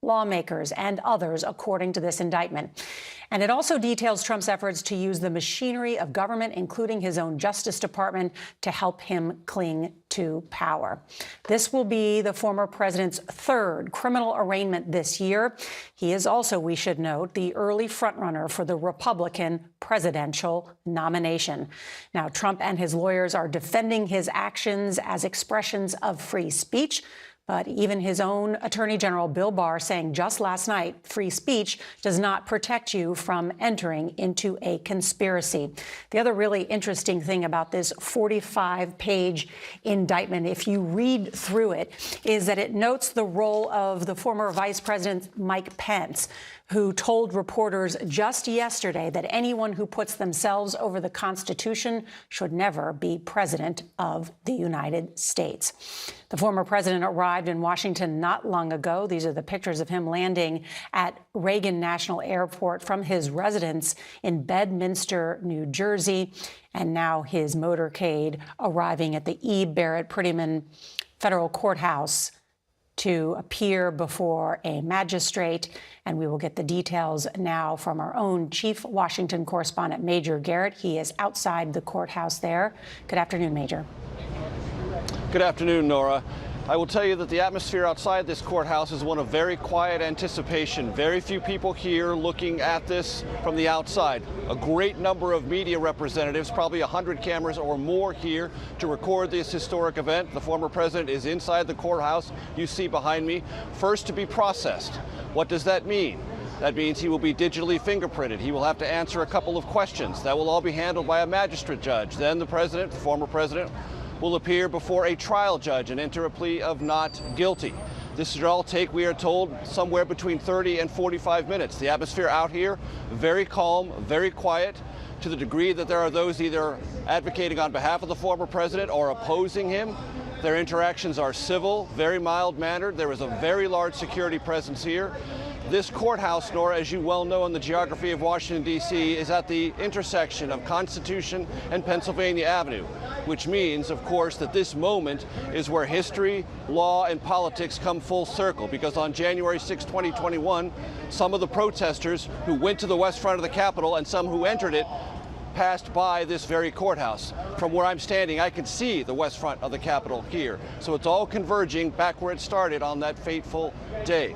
lawmakers, and others, according to this indictment. And it also details Trump's efforts to use the machinery of government, including his own Justice Department, to help him cling to power. This will be the former president's third criminal arraignment this year. He is also, we should note, the early frontrunner for the Republican presidential nomination. Now, Trump and his lawyers are defending his actions as expressions of free speech. But even his own Attorney General Bill Barr saying just last night, free speech does not protect you from entering into a conspiracy. The other really interesting thing about this 45-page indictment, if you read through it, is that it notes the role of the former Vice President Mike Pence, who told reporters just yesterday that anyone who puts themselves over the Constitution should never be president of the United States. The former president arrived in Washington not long ago. These are the pictures of him landing at Reagan National Airport from his residence in Bedminster, New Jersey, and now his motorcade arriving at the E. Barrett Prettyman Federal Courthouse to appear before a magistrate. And we will get the details now from our own chief Washington correspondent, Major Garrett. He is outside the courthouse there. Good afternoon, Major. Good afternoon, Nora. I will tell you that the atmosphere outside this courthouse is one of very quiet anticipation. Very few people here looking at this from the outside. A great number of media representatives, probably 100 cameras or more here to record this historic event. The former president is inside the courthouse you see behind me, first to be processed. What does that mean? That means he will be digitally fingerprinted. He will have to answer a couple of questions. That will all be handled by a magistrate judge. Then the president, the former president, will appear before a trial judge and enter a plea of not guilty. This should all take, we are told, somewhere between 30 and 45 minutes. The atmosphere out here, very calm, very quiet, to the degree that there are those either advocating on behalf of the former president or opposing him. Their interactions are civil, very mild-mannered. There is a very large security presence here. This courthouse, Nora, as you well know in the geography of Washington, D.C., is at the intersection of Constitution and Pennsylvania Avenue, which means, of course, that this moment is where history, law, and politics come full circle, because on January 6, 2021, some of the protesters who went to the west front of the Capitol and some who entered it passed by this very courthouse. From where I'm standing, I can see the west front of the Capitol here. So it's all converging back where it started on that fateful day.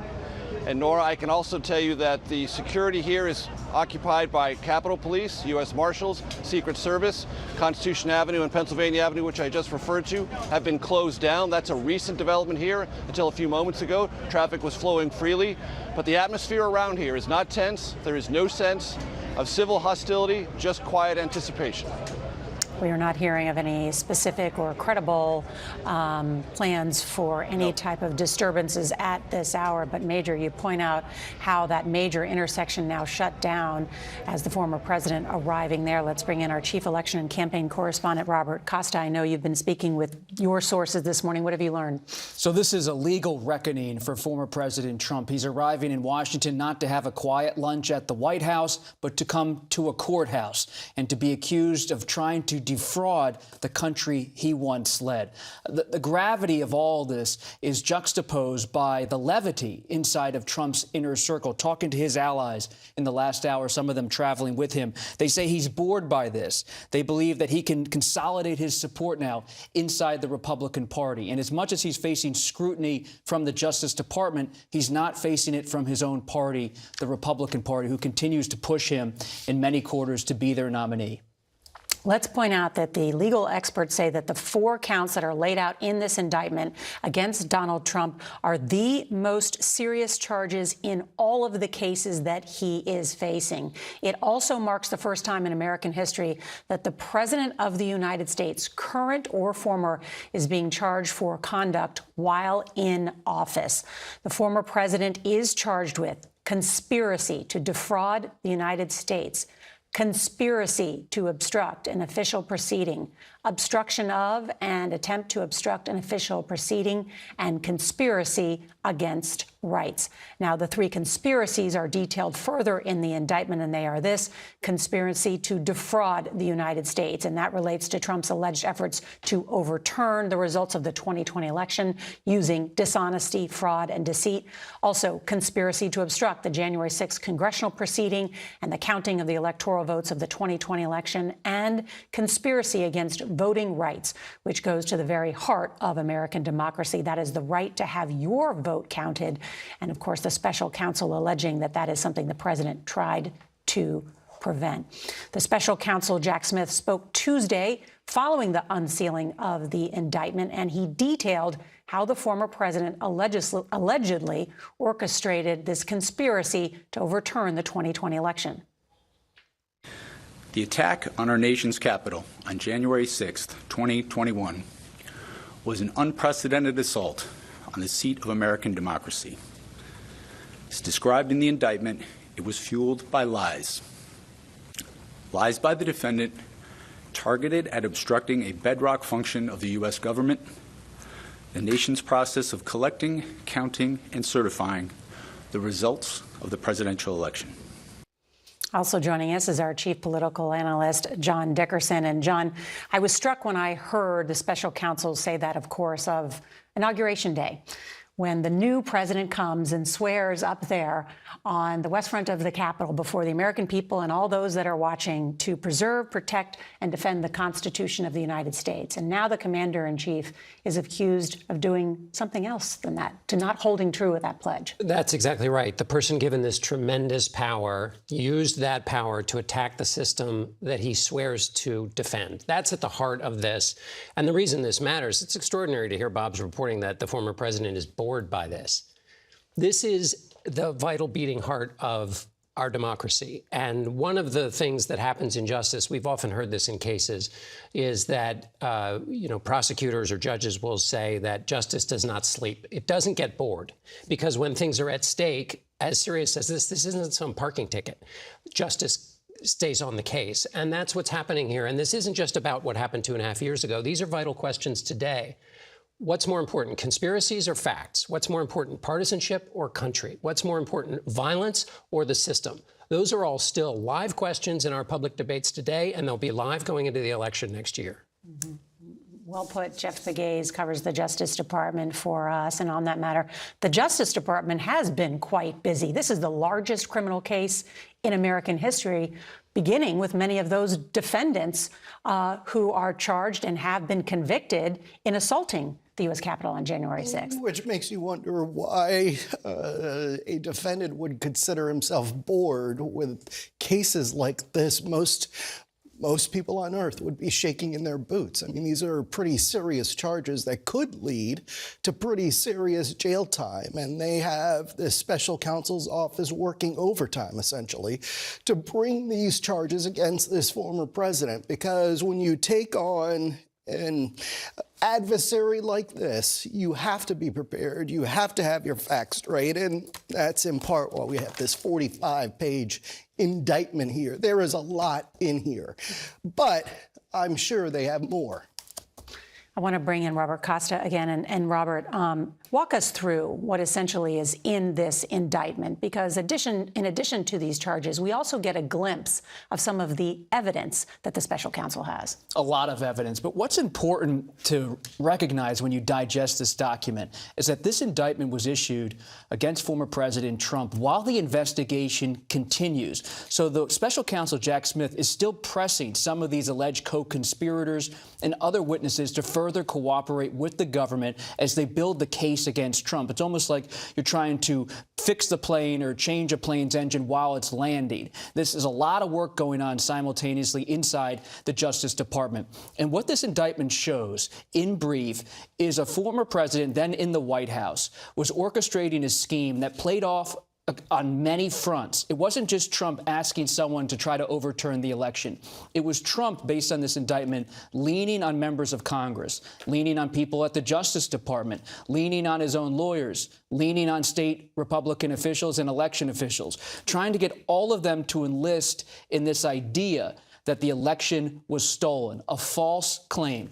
And Nora, I can also tell you that the security here is occupied by Capitol Police, U.S. Marshals, Secret Service. Constitution Avenue and Pennsylvania Avenue, which I just referred to, have been closed down. That's a recent development here. Until a few moments ago, traffic was flowing freely. But the atmosphere around here is not tense. There is no sense of civil hostility, just quiet anticipation. We are not hearing of any specific or credible plans for any type of disturbances at this hour. But, Major, you point out how that major intersection now shut down as the former president arriving there. Let's bring in our chief election and campaign correspondent, Robert Costa. I know you've been speaking with your sources this morning. What have you learned? So this is a legal reckoning for former President Trump. He's arriving in Washington not to have a quiet lunch at the White House, but to come to a courthouse and to be accused of trying to defraud the country he once led. The gravity of all this is juxtaposed by the levity inside of Trump's inner circle. Talking to his allies in the last hour, some of them traveling with him, they say he's bored by this. They believe that he can consolidate his support now inside the Republican Party. And as much as he's facing scrutiny from the Justice Department, he's not facing it from his own party, the Republican Party, who continues to push him in many quarters to be their nominee. Let's point out that the legal experts say that the 4 counts that are laid out in this indictment against Donald Trump are the most serious charges in all of the cases that he is facing. It also marks the first time in American history that the President of the United States, current or former, is being charged for conduct while in office. The former president is charged with conspiracy to defraud the United States, conspiracy to obstruct an official proceeding, obstruction of and attempt to obstruct an official proceeding, and conspiracy against rights. Now, the three conspiracies are detailed further in the indictment, and they are this: conspiracy to defraud the United States, and that relates to Trump's alleged efforts to overturn the results of the 2020 election using dishonesty, fraud, and deceit. Also, conspiracy to obstruct the January 6th congressional proceeding and the counting of the electoral votes of the 2020 election, and conspiracy against voting rights, which goes to the very heart of American democracy. That is the right to have your vote counted. And of course, the special counsel alleging that that is something the president tried to prevent. The special counsel, Jack Smith, spoke Tuesday following the unsealing of the indictment, and he detailed how the former president allegedly orchestrated this conspiracy to overturn the 2020 election. The attack on our nation's capital on January 6th, 2021, was an unprecedented assault on the seat of American democracy. As described in the indictment, it was fueled by lies. Lies by the defendant targeted at obstructing a bedrock function of the U.S. government, the nation's process of collecting, counting, and certifying the results of the presidential election. Also joining us is our chief political analyst, John Dickerson. And John, I was struck when I heard the special counsel say that, of course, of Inauguration Day, when the new president comes and swears up there on the west front of the Capitol before the American people and all those that are watching to preserve, protect, and defend the Constitution of the United States. And now the commander-in-chief is accused of doing something else than that, to not holding true with that pledge. That's exactly right. The person given this tremendous power used that power to attack the system that he swears to defend. That's at the heart of this. And the reason this matters, it's extraordinary to hear Bob's reporting that the former president is bored by this. This is the vital beating heart of our democracy. And one of the things that happens in justice, we've often heard this in cases, is that, prosecutors or judges will say that justice does not sleep. It doesn't get bored, because when things are at stake, as serious as this isn't some parking ticket. Justice stays on the case. And that's what's happening here. And this isn't just about what happened 2.5 years ago. These are vital questions today. What's more important, conspiracies or facts? What's more important, partisanship or country? What's more important, violence or the system? Those are all still live questions in our public debates today, and they'll be live going into the election next year. Mm-hmm. Well put. Jeff Pegues covers the Justice Department for us. And on that matter, the Justice Department has been quite busy. This is the largest criminal case in American history, beginning with many of those defendants who are charged and have been convicted in assaulting the U.S. Capitol on January 6th. Which makes you wonder why a defendant would consider himself bored with cases like this. Most people on earth would be shaking in their boots. I mean, these are pretty serious charges that could lead to pretty serious jail time. And they have this special counsel's office working overtime, essentially, to bring these charges against this former president. Because when you take on an adversary like this, you have to be prepared. You have to have your facts straight. And that's in part why we have this 45-page indictment here. There is a lot in here, but I'm sure they have more. I want to bring in Robert Costa again. And Robert, walk us through what essentially is in this indictment, because in addition to these charges, we also get a glimpse of some of the evidence that the special counsel has. A lot of evidence. But what's important to recognize when you digest this document is that this indictment was issued against former President Trump while the investigation continues. So the special counsel, Jack Smith, is still pressing some of these alleged co-conspirators and other witnesses to further cooperate with the government as they build the case against Trump. It's almost like you're trying to fix the plane or change a plane's engine while it's landing. This is a lot of work going on simultaneously inside the Justice Department. And what this indictment shows, in brief, is a former president, then in the White House, was orchestrating a scheme that played off on many fronts. It wasn't just Trump asking someone to try to overturn the election. It was Trump, based on this indictment, leaning on members of Congress, leaning on people at the Justice Department, leaning on his own lawyers, leaning on state Republican officials and election officials, trying to get all of them to enlist in this idea that the election was stolen, a false claim.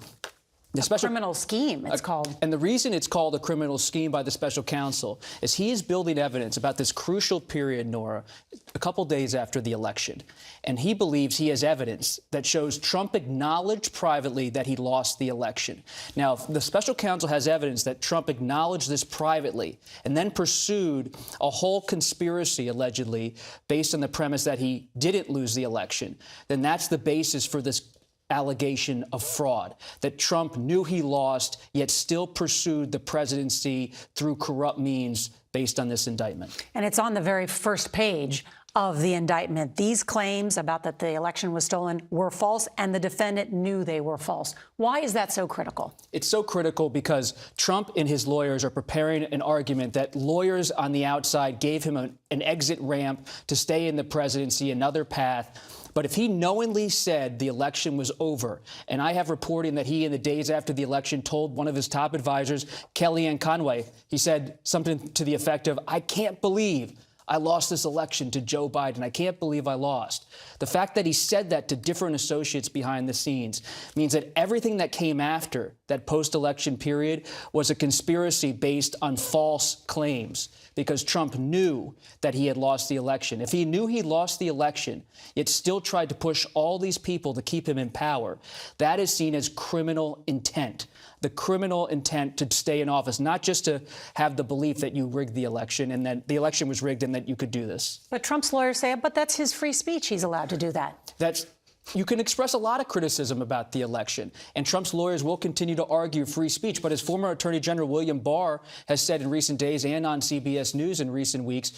The criminal scheme, it's called. And the reason it's called a criminal scheme by the special counsel is he is building evidence about this crucial period, Nora, a couple days after the election. And he believes he has evidence that shows Trump acknowledged privately that he lost the election. Now, if the special counsel has evidence that Trump acknowledged this privately and then pursued a whole conspiracy, allegedly, based on the premise that he didn't lose the election, then that's the basis for this allegation of fraud, that Trump knew he lost, yet still pursued the presidency through corrupt means based on this indictment. And it's on the very first page of the indictment. These claims about that the election was stolen were false, and the defendant knew they were false. Why is that so critical? It's so critical because Trump and his lawyers are preparing an argument that lawyers on the outside gave him an exit ramp to stay in the presidency, another path. But if he knowingly said the election was over, and I have reporting that he, in the days after the election, told one of his top advisors, Kellyanne Conway, he said something to the effect of, "I can't believe I lost this election to Joe Biden. I can't believe I lost." The fact that he said that to different associates behind the scenes means that everything that came after that post-election period was a conspiracy based on false claims, because Trump knew that he had lost the election. If he knew he lost the election, yet still tried to push all these people to keep him in power, that is seen as criminal intent. The criminal intent to stay in office, not just to have the belief that you rigged the election and that the election was rigged and that you could do this. But Trump's lawyers say, but that's his free speech. He's allowed to do that. You can express a lot of criticism about the election, and Trump's lawyers will continue to argue free speech. But as former Attorney General William Barr has said in recent days and on CBS News in recent weeks,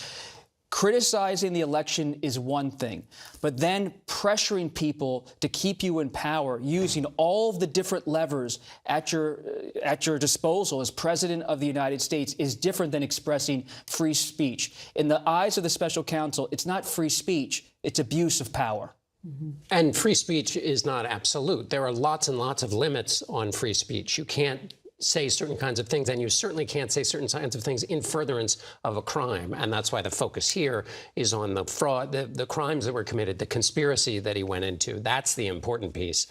criticizing the election is one thing, but then pressuring people to keep you in power, using all of the different levers at your disposal as president of the United States, is different than expressing free speech. In the eyes of the special counsel, it's not free speech, it's abuse of power. And free speech is not absolute. There are lots and lots of limits on free speech. You can't say certain kinds of things, and you certainly can't say certain kinds of things in furtherance of a crime. And that's why the focus here is on the fraud, the crimes that were committed, the conspiracy that he went into. That's the important piece,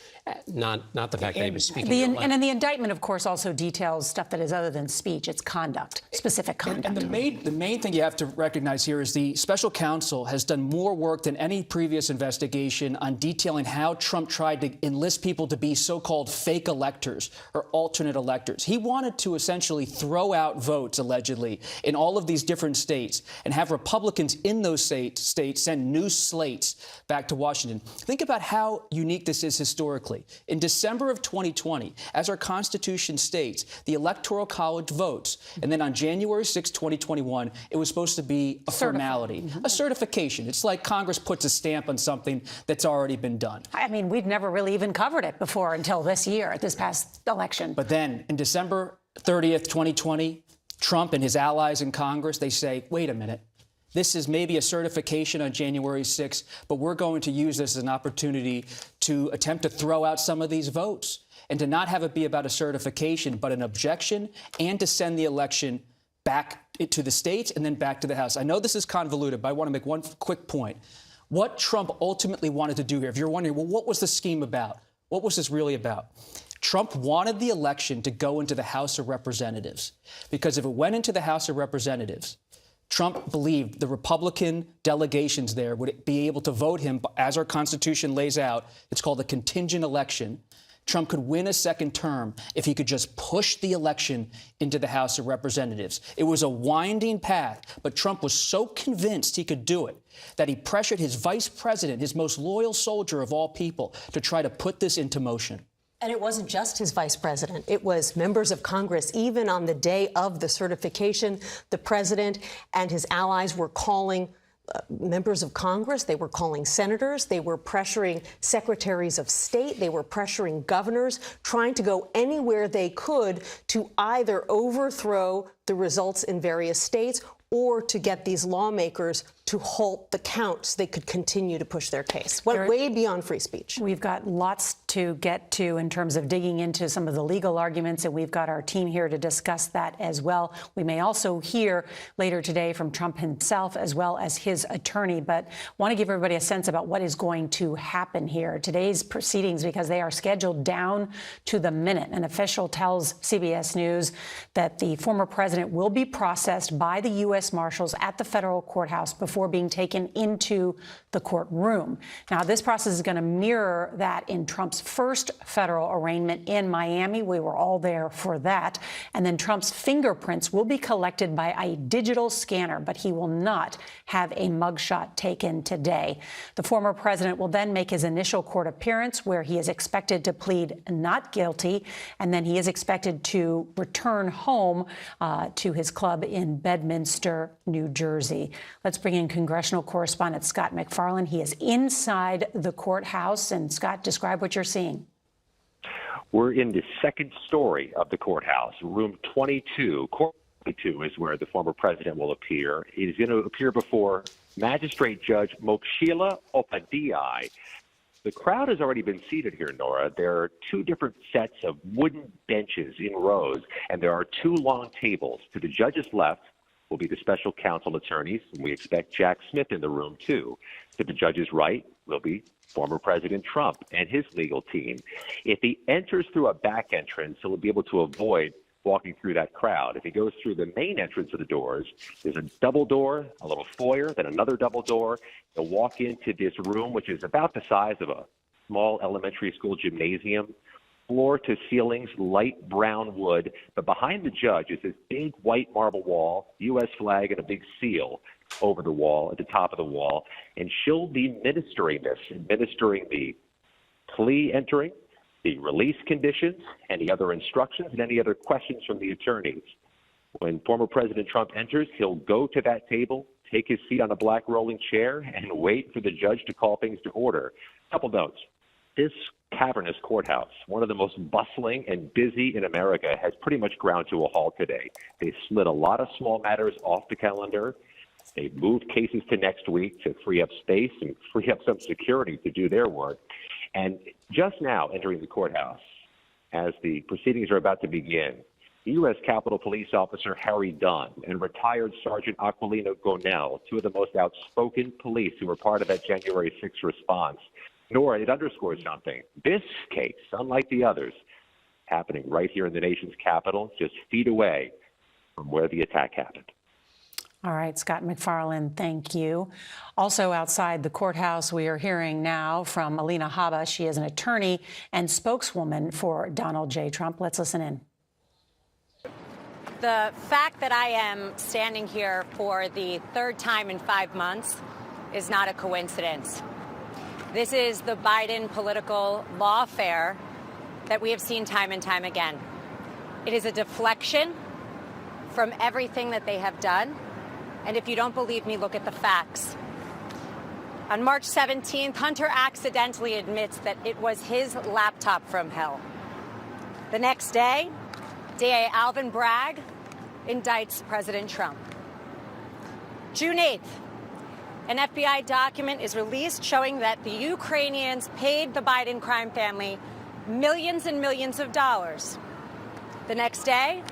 not the fact that he was speaking. And in the indictment, of course, also details stuff that is other than speech. It's conduct, specific conduct. And the main thing you have to recognize here is the special counsel has done more work than any previous investigation on detailing how Trump tried to enlist people to be so-called fake electors or alternate electors. He wanted to essentially throw out votes, allegedly, in all of these different states and have Republicans in those states send new slates back to Washington. Think about how unique this is historically. In December of 2020, as our Constitution states, the Electoral College votes. And then on January 6, 2021, it was supposed to be a formality, a certification. It's like Congress puts a stamp on something that's already been done. I mean, we'd never really even covered it before until this year, this past election. But then in December 30th, 2020, Trump and his allies in Congress, they say, wait a minute, this is maybe a certification on January 6th, but we're going to use this as an opportunity to attempt to throw out some of these votes and to not have it be about a certification, but an objection, and to send the election back to the states and then back to the House. I know this is convoluted, but I want to make one quick point. What Trump ultimately wanted to do here, if you're wondering, well, what was the scheme about? What was this really about? Trump wanted the election to go into the House of Representatives, because if it went into the House of Representatives, Trump believed the Republican delegations there would be able to vote him, as our Constitution lays out. It's called a contingent election. Trump could win a second term if he could just push the election into the House of Representatives. It was a winding path, but Trump was so convinced he could do it that he pressured his vice president, his most loyal soldier of all people, to try to put this into motion. And it wasn't just his vice president. It was members of Congress. Even on the day of the certification, the president and his allies were calling members of Congress. They were calling senators. They were pressuring secretaries of state. They were pressuring governors, trying to go anywhere they could to either overthrow the results in various states or to get these lawmakers to halt the count so they could continue to push their case. Went way beyond free speech. We've got lots to get to in terms of digging into some of the legal arguments, and we've got our team here to discuss that as well. We may also hear later today from Trump himself as well as his attorney, but want to give everybody a sense about what is going to happen here. Today's proceedings, because they are scheduled down to the minute. An official tells CBS News that the former president will be processed by the U.S. Marshals at the federal courthouse before being taken into the courtroom. Now, this process is going to mirror that in Trump's first federal arraignment in Miami. We were all there for that. And then Trump's fingerprints will be collected by a digital scanner, but he will not have a mugshot taken today. The former president will then make his initial court appearance, where he is expected to plead not guilty, and then he is expected to return home to his club in Bedminster, New Jersey. Let's bring in congressional correspondent Scott McFarland. He is inside the courthouse. And Scott, describe what you're seeing. We're in the second story of the courthouse, room 22. Court 22 is where the former president will appear. He's going to appear before Magistrate Judge Mokshila Upadhyay. The crowd has already been seated here, Nora. There are two different sets of wooden benches in rows, and there are two long tables. To the judge's left will be the special counsel attorneys, and we expect Jack Smith in the room, too. To the judge's right will be former President Trump and his legal team. If he enters through a back entrance, he'll be able to avoid walking through that crowd. If he goes through the main entrance of the doors, there's a double door, a little foyer, then another double door. He'll walk into this room, which is about the size of a small elementary school gymnasium. Floor to ceilings, light brown wood. But behind the judge is this big white marble wall, U.S. flag, and a big seal over the wall, at the top of the wall. And she'll be administering the plea entering, the release conditions, any other instructions, and any other questions from the attorneys. When former President Trump enters, he'll go to that table, take his seat on a black rolling chair, and wait for the judge to call things to order. Couple notes. This cavernous courthouse, one of the most bustling and busy in America, has pretty much ground to a halt today. They slid a lot of small matters off the calendar. They moved cases to next week to free up space and free up some security to do their work. And just now entering the courthouse, as the proceedings are about to begin, U.S. Capitol Police Officer Harry Dunn and retired Sergeant Aquilino Gonell, two of the most outspoken police who were part of that January 6th response. Nora, it underscores something. This case, unlike the others, happening right here in the nation's capital, just feet away from where the attack happened. All right, Scott McFarland, thank you. Also outside the courthouse, we are hearing now from Alina Habba. She is an attorney and spokeswoman for Donald J. Trump. Let's listen in. The fact that I am standing here for the third time in 5 months is not a coincidence. This is the Biden political lawfare that we have seen time and time again. It is a deflection from everything that they have done. And if you don't believe me, look at the facts. On March 17th, Hunter accidentally admits that it was his laptop from hell. The next day, DA Alvin Bragg indicts President Trump. June 8th, an FBI document is released showing that the Ukrainians paid the Biden crime family millions and millions of dollars. The next day,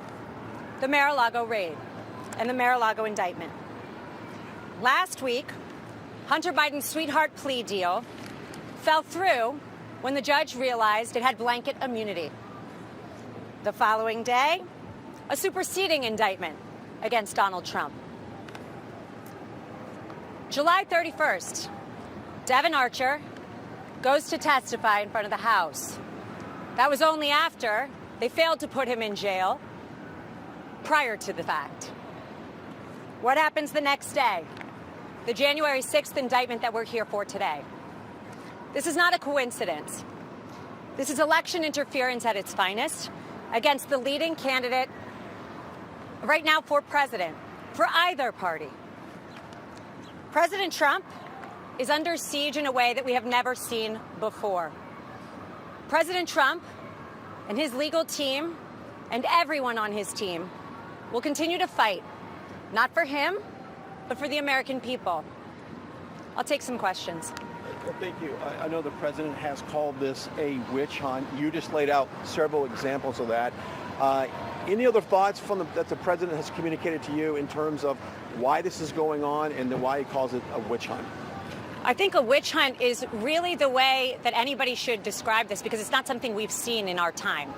the Mar-a-Lago raid and the Mar-a-Lago indictment. Last week, Hunter Biden's sweetheart plea deal fell through when the judge realized it had blanket immunity. The following day, a superseding indictment against Donald Trump. July 31st, Devin Archer goes to testify in front of the House. That was only after they failed to put him in jail prior to the fact. What happens the next day? The January 6th indictment that we're here for today. This is not a coincidence. This is election interference at its finest against the leading candidate right now for president, for either party. President Trump is under siege in a way that we have never seen before. President Trump and his legal team and everyone on his team will continue to fight, not for him, but for the American people. I'll take some questions. Well, thank you. I know the president has called this a witch hunt. You just laid out several examples of that. Any other thoughts that the president has communicated to you in terms of why this is going on and then why he calls it a witch hunt? I think a witch hunt is really the way that anybody should describe this, because it's not something we've seen in our time.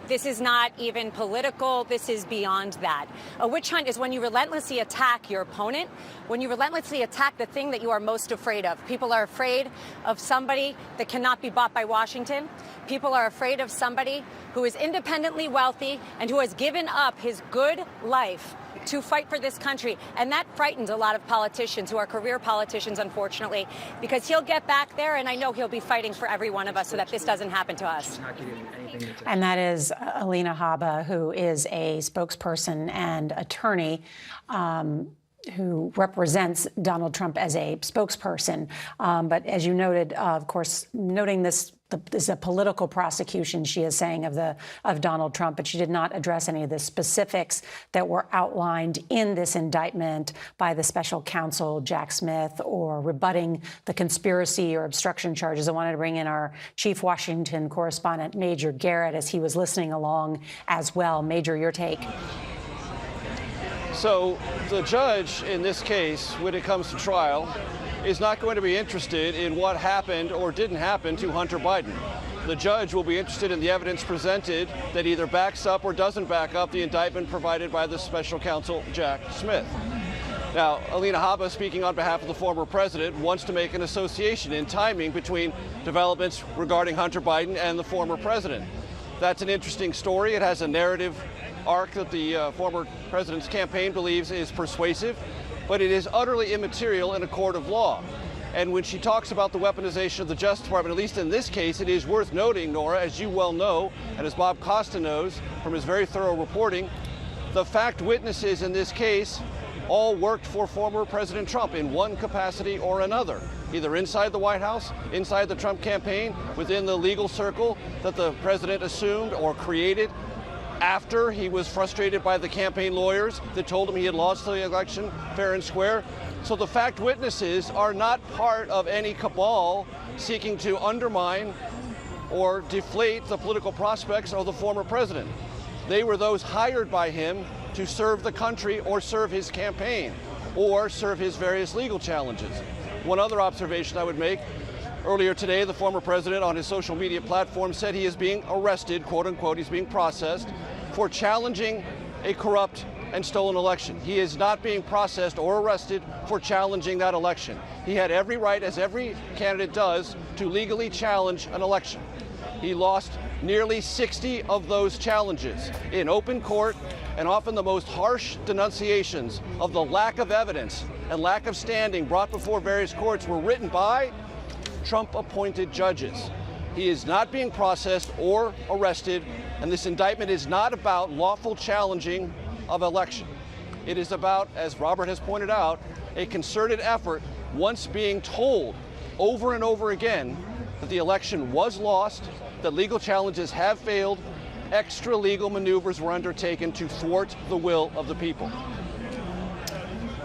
This is not even political. This is beyond that. A witch hunt is when you relentlessly attack your opponent, when you relentlessly attack the thing that you are most afraid of. People are afraid of somebody that cannot be bought by Washington. People are afraid of somebody who is independently wealthy and who has given up his good life to fight for this country. And that frightens a lot of politicians who are career politicians, unfortunately, because he'll get back there, and I know he'll be fighting for every one of us so that this doesn't happen to us. And that is Alina Habba, who is a spokesperson and attorney who represents Donald Trump as a spokesperson. But as you noted, of course, noting this is a political prosecution, she is saying, of Donald Trump, but she did not address any of the specifics that were outlined in this indictment by the special counsel, Jack Smith, or rebutting the conspiracy or obstruction charges. I wanted to bring in our chief Washington correspondent, Major Garrett, as he was listening along as well. Major, your take. So the judge in this case, when it comes to trial, is not going to be interested in what happened or didn't happen to Hunter Biden. The judge will be interested in the evidence presented that either backs up or doesn't back up the indictment provided by the special counsel, Jack Smith. Now, Alina Habba, speaking on behalf of the former president, wants to make an association in timing between developments regarding Hunter Biden and the former president. That's an interesting story. It has a narrative arc that the former president's campaign believes is persuasive, but it is utterly immaterial in a court of law. And when she talks about the weaponization of the Justice Department, at least in this case, it is worth noting, Nora, as you well know, and as Bob Costa knows from his very thorough reporting, the fact witnesses in this case all worked for former President Trump in one capacity or another, either inside the White House, inside the Trump campaign, within the legal circle that the president assumed or created after he was frustrated by the campaign lawyers that told him he had lost the election fair and square. So the fact witnesses are not part of any cabal seeking to undermine or deflate the political prospects of the former president. They were those hired by him to serve the country or serve his campaign or serve his various legal challenges. One other observation I would make: earlier today, the former president on his social media platform said he is being arrested, quote unquote, he's being processed for challenging a corrupt and stolen election. He is not being processed or arrested for challenging that election. He had every right, as every candidate does, to legally challenge an election. He lost nearly 60 of those challenges in open court, and often the most harsh denunciations of the lack of evidence and lack of standing brought before various courts were written by Trump-appointed judges. He is not being processed or arrested, and this indictment is not about lawful challenging of election. It is about, as Robert has pointed out, a concerted effort, once being told over and over again that the election was lost, that legal challenges have failed, extra legal maneuvers were undertaken to thwart the will of the people.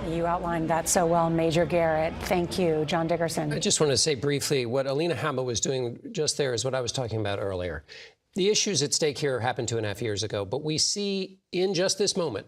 You outlined that so well, Major Garrett. Thank you. John Dickerson. I just want to say briefly, what Alina Habba was doing just there is what I was talking about earlier. The issues at stake here happened 2.5 years ago, but we see in just this moment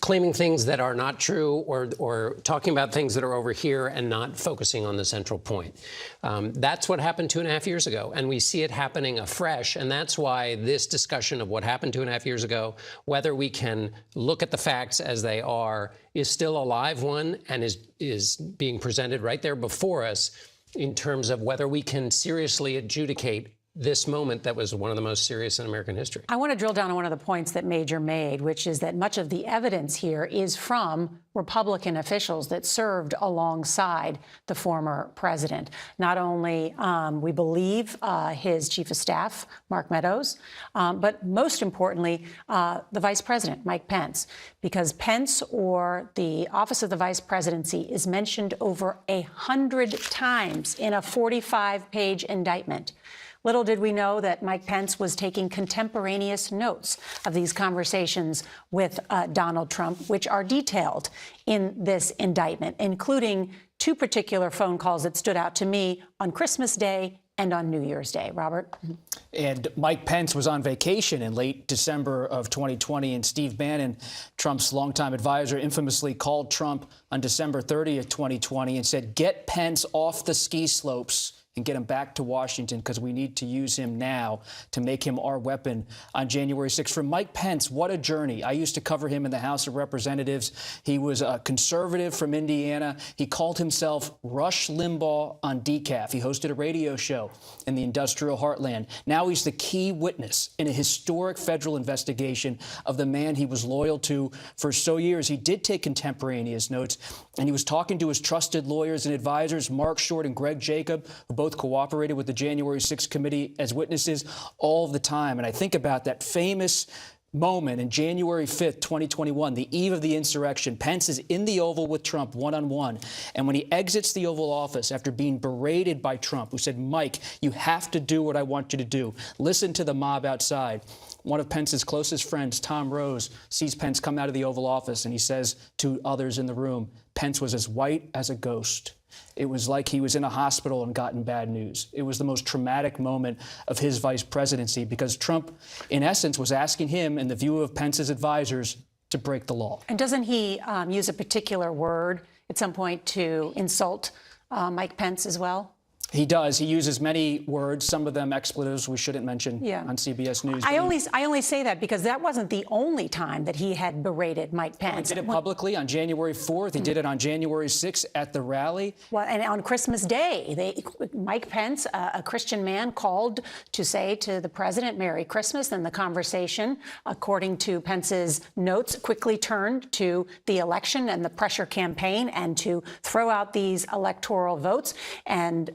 claiming things that are not true or talking about things that are over here and not focusing on the central point. That's what happened 2.5 years ago, and we see it happening afresh, and that's why this discussion of what happened 2.5 years ago, whether we can look at the facts as they are, is still a live one and is being presented right there before us in terms of whether we can seriously adjudicate this moment that was one of the most serious in American history. I want to drill down on one of the points that Major made, which is that much of the evidence here is from Republican officials that served alongside the former president. Not only, we believe, his chief of staff, Mark Meadows, but most importantly, the vice president, Mike Pence, because Pence or the office of the vice presidency is mentioned over 100 times in a 45-page indictment. Little did we know that Mike Pence was taking contemporaneous notes of these conversations with Donald Trump, which are detailed in this indictment, including two particular phone calls that stood out to me on Christmas Day and on New Year's Day. Robert? And Mike Pence was on vacation in late December of 2020, and Steve Bannon, Trump's longtime advisor, infamously called Trump on December 30th, 2020, and said, "Get Pence off the ski slopes and get him back to Washington because we need to use him now to make him our weapon on January 6th. For Mike Pence, what a journey. I used to cover him in the House of Representatives. He was a conservative from Indiana. He called himself Rush Limbaugh on decaf. He hosted a radio show in the industrial heartland. Now he's the key witness in a historic federal investigation of the man he was loyal to for so years. He did take contemporaneous notes, and he was talking to his trusted lawyers and advisors, Mark Short and Greg Jacob, who both cooperated with the January 6th committee as witnesses all the time. And I think about that famous moment in January 5th, 2021, the eve of the insurrection. Pence is in the Oval with Trump one-on-one. And when he exits the Oval Office after being berated by Trump, who said, "Mike, you have to do what I want you to do. Listen to the mob outside." One of Pence's closest friends, Tom Rose, sees Pence come out of the Oval Office, and he says to others in the room, Pence was as white as a ghost. It was like he was in a hospital and gotten bad news. It was the most traumatic moment of his vice presidency because Trump, in essence, was asking him, in the view of Pence's advisors, to break the law. And doesn't he use a particular word at some point to insult Mike Pence as well? He does. He uses many words, some of them expletives we shouldn't mention on CBS News. I only say that because that wasn't the only time that he had berated Mike Pence. He did it publicly on January 4th. He did it on January 6th at the rally. Well, and on Christmas Day, Mike Pence, a Christian man, called to say to the president, "Merry Christmas." And the conversation, according to Pence's notes, quickly turned to the election and the pressure campaign and to throw out these electoral votes. And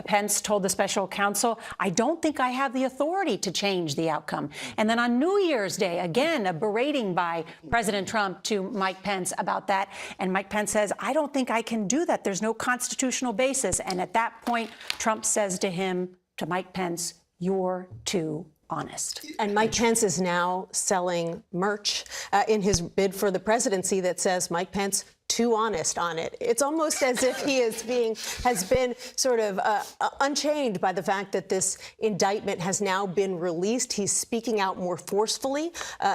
Pence told the special counsel, "I don't think I have the authority to change the outcome." And then on New Year's Day, again, a berating by President Trump to Mike Pence about that. And Mike Pence says, "I don't think I can do that. There's no constitutional basis." And at that point, Trump says to Mike Pence, "You're too honest." And Mike Pence is now selling merch in his bid for the presidency that says Mike Pence too honest on it. It's almost as if he has been sort of unchained by the fact that this indictment has now been released. He's speaking out more forcefully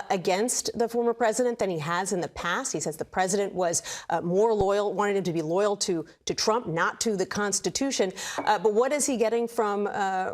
against the former president than he has in the past. He says the president was more loyal, wanted him to be loyal to Trump, not to the Constitution. But what is he getting from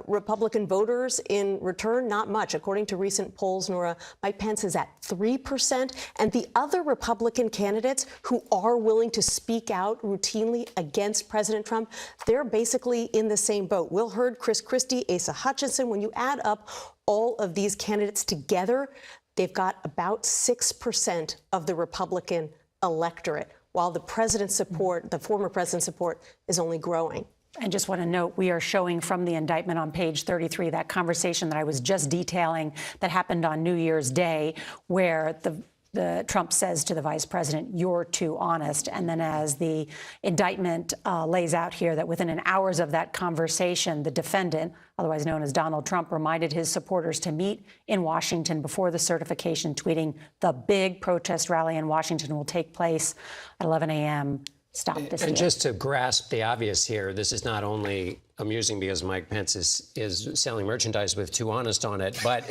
Republican voters in return? Not much. According to recent polls, Nora, Mike Pence is at 3%. And the other Republican candidates who are willing to speak out routinely against President Trump, they're basically in the same boat. Will Hurd, Chris Christie, Asa Hutchinson, when you add up all of these candidates together, they've got about 6% of the Republican electorate, while the president's support, the former president's support, is only growing. I just want to note, we are showing from the indictment on page 33 that conversation that I was just detailing that happened on New Year's Day, where the Trump says to the vice president, "You're too honest." And then as the indictment lays out here, that within an hours of that conversation, the defendant, otherwise known as Donald Trump, reminded his supporters to meet in Washington before the certification, tweeting, "The big protest rally in Washington will take place at 11 a.m. Stop this." And just to grasp the obvious here, this is not only amusing because Mike Pence is selling merchandise with "too honest" on it, but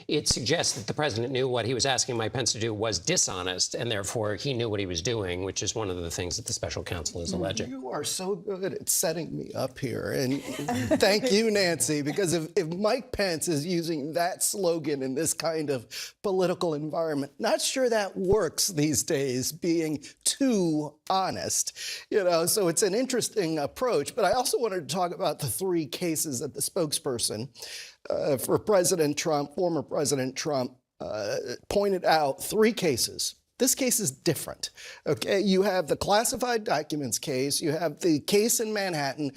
it suggests that the president knew what he was asking Mike Pence to do was dishonest, and therefore he knew what he was doing, which is one of the things that the special counsel is alleging. You are so good at setting me up here, and thank you, Nancy, because if Mike Pence is using that slogan in this kind of political environment, not sure that works these days, being too honest, so it's an interesting approach. But I also wanted to talk about the three cases that the spokesperson for President Trump, former President Trump, pointed out. Three cases. This case is different. Okay, you have the classified documents case, you have the case in Manhattan.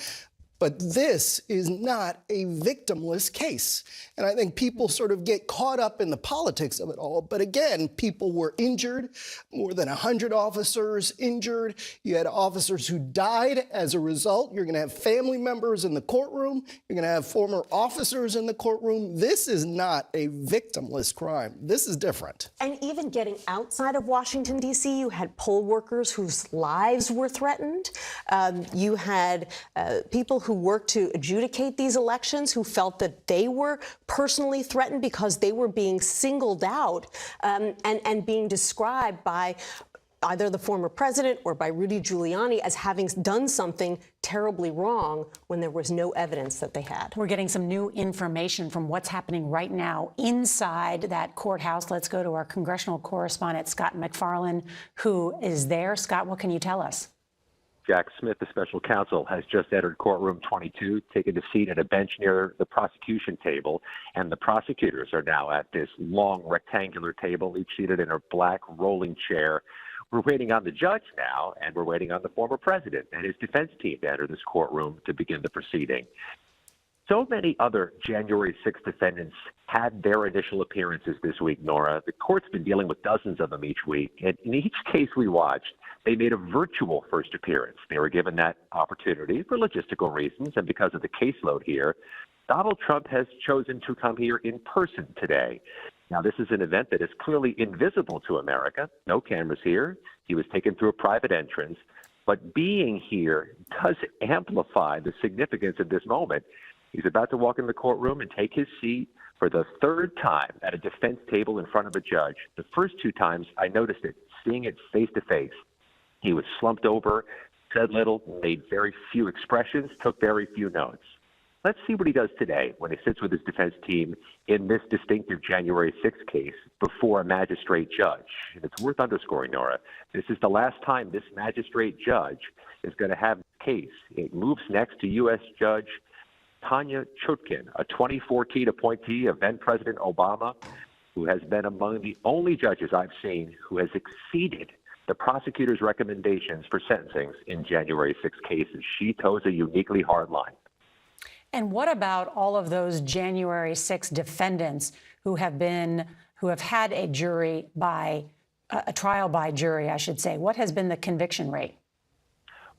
But this is not a victimless case. And I think people sort of get caught up in the politics of it all. But again, people were injured, more than 100 officers injured. You had officers who died as a result. You're going to have family members in the courtroom. You're going to have former officers in the courtroom. This is not a victimless crime. This is different. And even getting outside of Washington, D.C., you had poll workers whose lives were threatened. You had people who worked to adjudicate these elections who felt that they were personally threatened because they were being singled out and being described by either the former president or by Rudy Giuliani as having done something terribly wrong when there was no evidence that they had. We're getting some new information from what's happening right now inside that courthouse. Let's go to our congressional correspondent, Scott McFarland, who is there. Scott, what can you tell us? Jack Smith, the special counsel, has just entered courtroom 22, taken a seat at a bench near the prosecution table, and the prosecutors are now at this long rectangular table, each seated in a black rolling chair. We're waiting on the judge now, and we're waiting on the former president and his defense team to enter this courtroom to begin the proceeding. So many other January 6th defendants had their initial appearances this week, Nora. The court's been dealing with dozens of them each week, and in each case we watched, they made a virtual first appearance. They were given that opportunity for logistical reasons, and because of the caseload here, Donald Trump has chosen to come here in person today. Now, this is an event that is clearly invisible to America. No cameras here. He was taken through a private entrance. But being here does amplify the significance of this moment. He's about to walk in the courtroom and take his seat for the third time at a defense table in front of a judge. The first two times I noticed it, seeing it face to face. He was slumped over, said little, made very few expressions, took very few notes. Let's see what he does today when he sits with his defense team in this distinctive January 6th case before a magistrate judge. And it's worth underscoring, Nora, this is the last time this magistrate judge is going to have a case. It moves next to U.S. Judge Tanya Chutkin, a 2014 appointee of then President Obama, who has been among the only judges I've seen who has exceeded the prosecutor's recommendations for sentencings in January 6 cases. She toes a uniquely hard line. And what about all of those January 6 defendants who have had a trial by jury, I should say? What has been the conviction rate?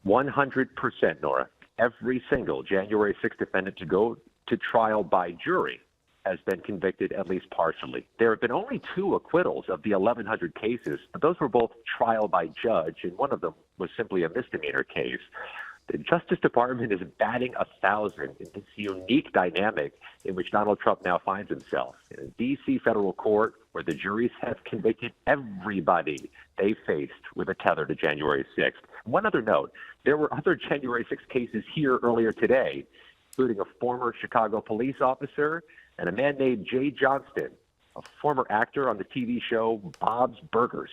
100%, Nora. Every single January 6 defendant to go to trial by jury has been convicted at least partially. There have been only 2 acquittals of the 1,100 cases, but those were both trial by judge, and one of them was simply a misdemeanor case. The Justice Department is batting 1,000 in this unique dynamic in which Donald Trump now finds himself. In a D.C. federal court where the juries have convicted everybody they faced with a tether to January 6th. One other note, there were other January 6th cases here earlier today, including a former Chicago police officer and a man named Jay Johnston, a former actor on the TV show Bob's Burgers.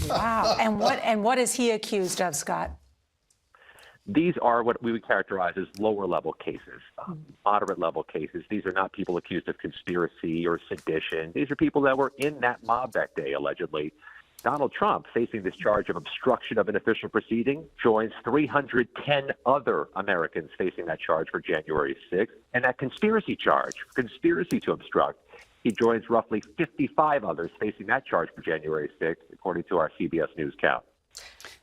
Wow. And what is he accused of, Scott? These are what we would characterize as lower-level cases, moderate-level cases. These are not people accused of conspiracy or sedition. These are people that were in that mob that day, allegedly. Donald Trump, facing this charge of obstruction of an official proceeding, joins 310 other Americans facing that charge for January 6th. And that conspiracy charge, conspiracy to obstruct, he joins roughly 55 others facing that charge for January 6th, according to our CBS News count.